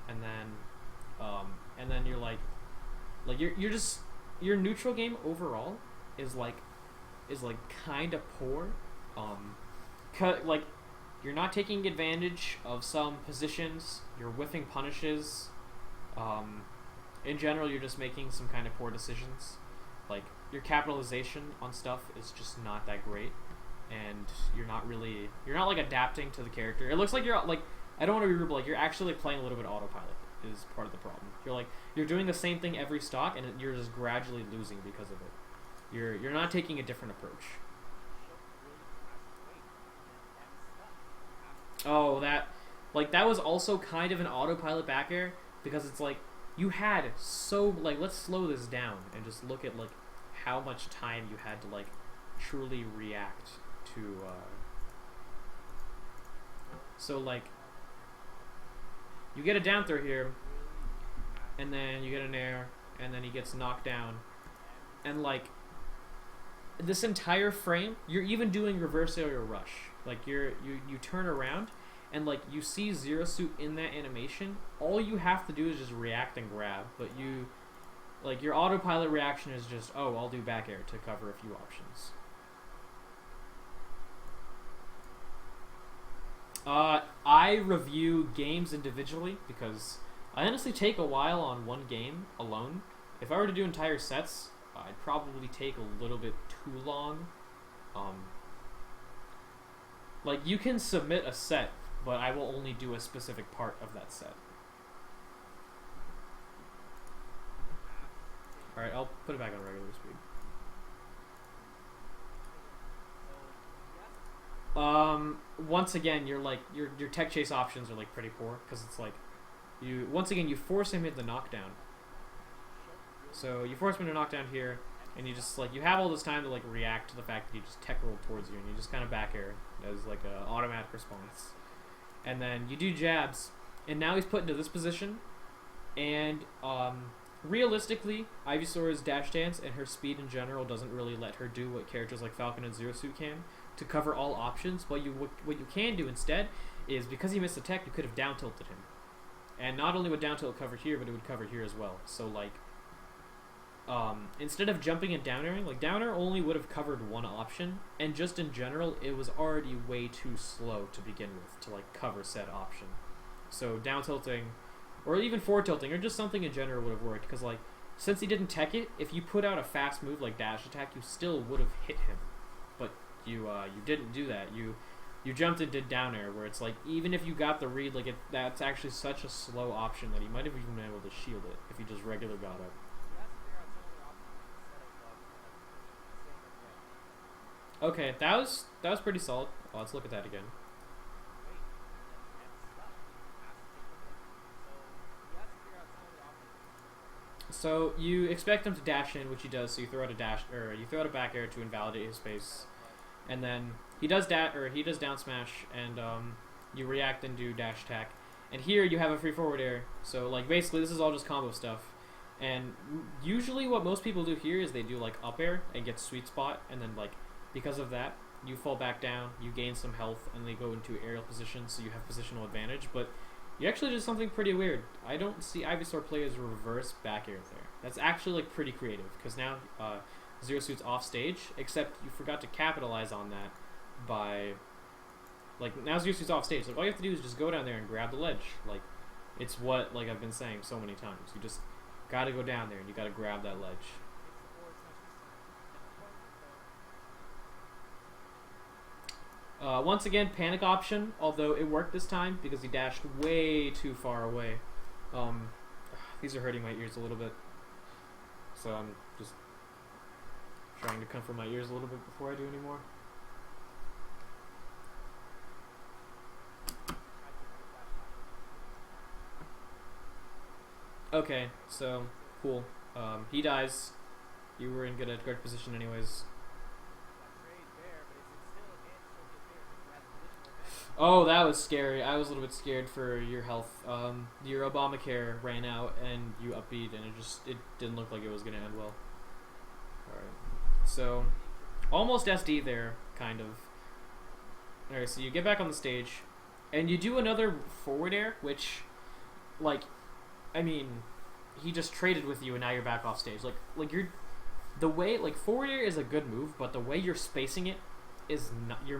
Speaker 1: and then you're like your neutral game overall is like kind of poor. Like, you're not taking advantage of some positions. You're whiffing punishes. In general, you're just making some kind of poor decisions. Like, your capitalization on stuff is just not that great, and you're not like adapting to the character. It looks like you're like, I don't want to be rude, but like you're actually playing a little bit autopilot is part of the problem. You're doing the same thing every stock, and you're just gradually losing because of it. You're not taking a different approach. Oh, that was also kind of an autopilot back air, because it's like, you had like, let's slow this down and just look at like how much time you had to like truly react to so like you get a down throw here, and then you get an air, and then he gets knocked down, and like this entire frame you're even doing reverse aerial rush. Like, you turn around, and like you see Zero Suit in that animation, all you have to do is just react and grab. But your autopilot reaction is just, oh, I'll do back air to cover a few options. I review games individually because I honestly take a while on one game alone. If I were to do entire sets, I'd probably take a little bit too long. Like, you can submit a set, but I will only do a specific part of that set. Alright, I'll put it back on regular speed. Once again, your tech chase options are like pretty poor because it's like you force him into the knockdown. So you force him into knockdown here, and you just like you have all this time to like react to the fact that he just tech rolled towards you, and you just kind of back air as like an automatic response, and then you do jabs, and now he's put into this position, and realistically, Ivysaur's dash dance and her speed in general doesn't really let her do what characters like Falcon and Zero Suit can to cover all options. What you can do instead is, because he missed the tech, you could have down tilted him, and not only would down tilt cover here, but it would cover here as well. So like, instead of jumping and down airing, like down air only would have covered one option, and just in general, it was already way too slow to begin with to like cover said option. So down tilting, or even forward tilting, or just something in general would have worked, because like, since he didn't tech it, if you put out a fast move like dash attack, you still would have hit him. But you didn't do that. You jumped and did down air, where it's like, even if you got the read, like that's actually such a slow option that he might have even been able to shield it if he just regular got up. Okay, that was pretty solid. Let's look at that again. So you expect him to dash in, which he does. So you throw out a back air to invalidate his space, and then he does down smash, and you react and do dash attack. And here you have a free forward air. So like basically this is all just combo stuff. And usually what most people do here is they do like up air and get sweet spot, and then like because of that you fall back down, you gain some health, and they go into aerial position, so you have positional advantage. But you actually did something pretty weird. I don't see Ivysaur play as reverse back air there. That's actually like pretty creative, because now Zero Suit's off stage, except you forgot to capitalize on that by like, now Zero Suit's off stage. Like all you have to do is just go down there and grab the ledge. Like, it's what like I've been saying so many times. You just gotta go down there and you gotta grab that ledge. Once again, panic option, although it worked this time because he dashed way too far away. These are hurting my ears a little bit, so I'm just trying to comfort my ears a little bit before I do any more. Okay, so cool. He dies. You were in good position anyways. Oh, that was scary. I was a little bit scared for your health. Your Obamacare ran out and you upbeat, and it didn't look like it was gonna end well. Alright. So almost SD there, kind of. Alright, so you get back on the stage and you do another forward air, which, like, I mean, he just traded with you and now you're back off stage. Like you're, the way, like, forward air is a good move, but the way you're spacing it is not, you're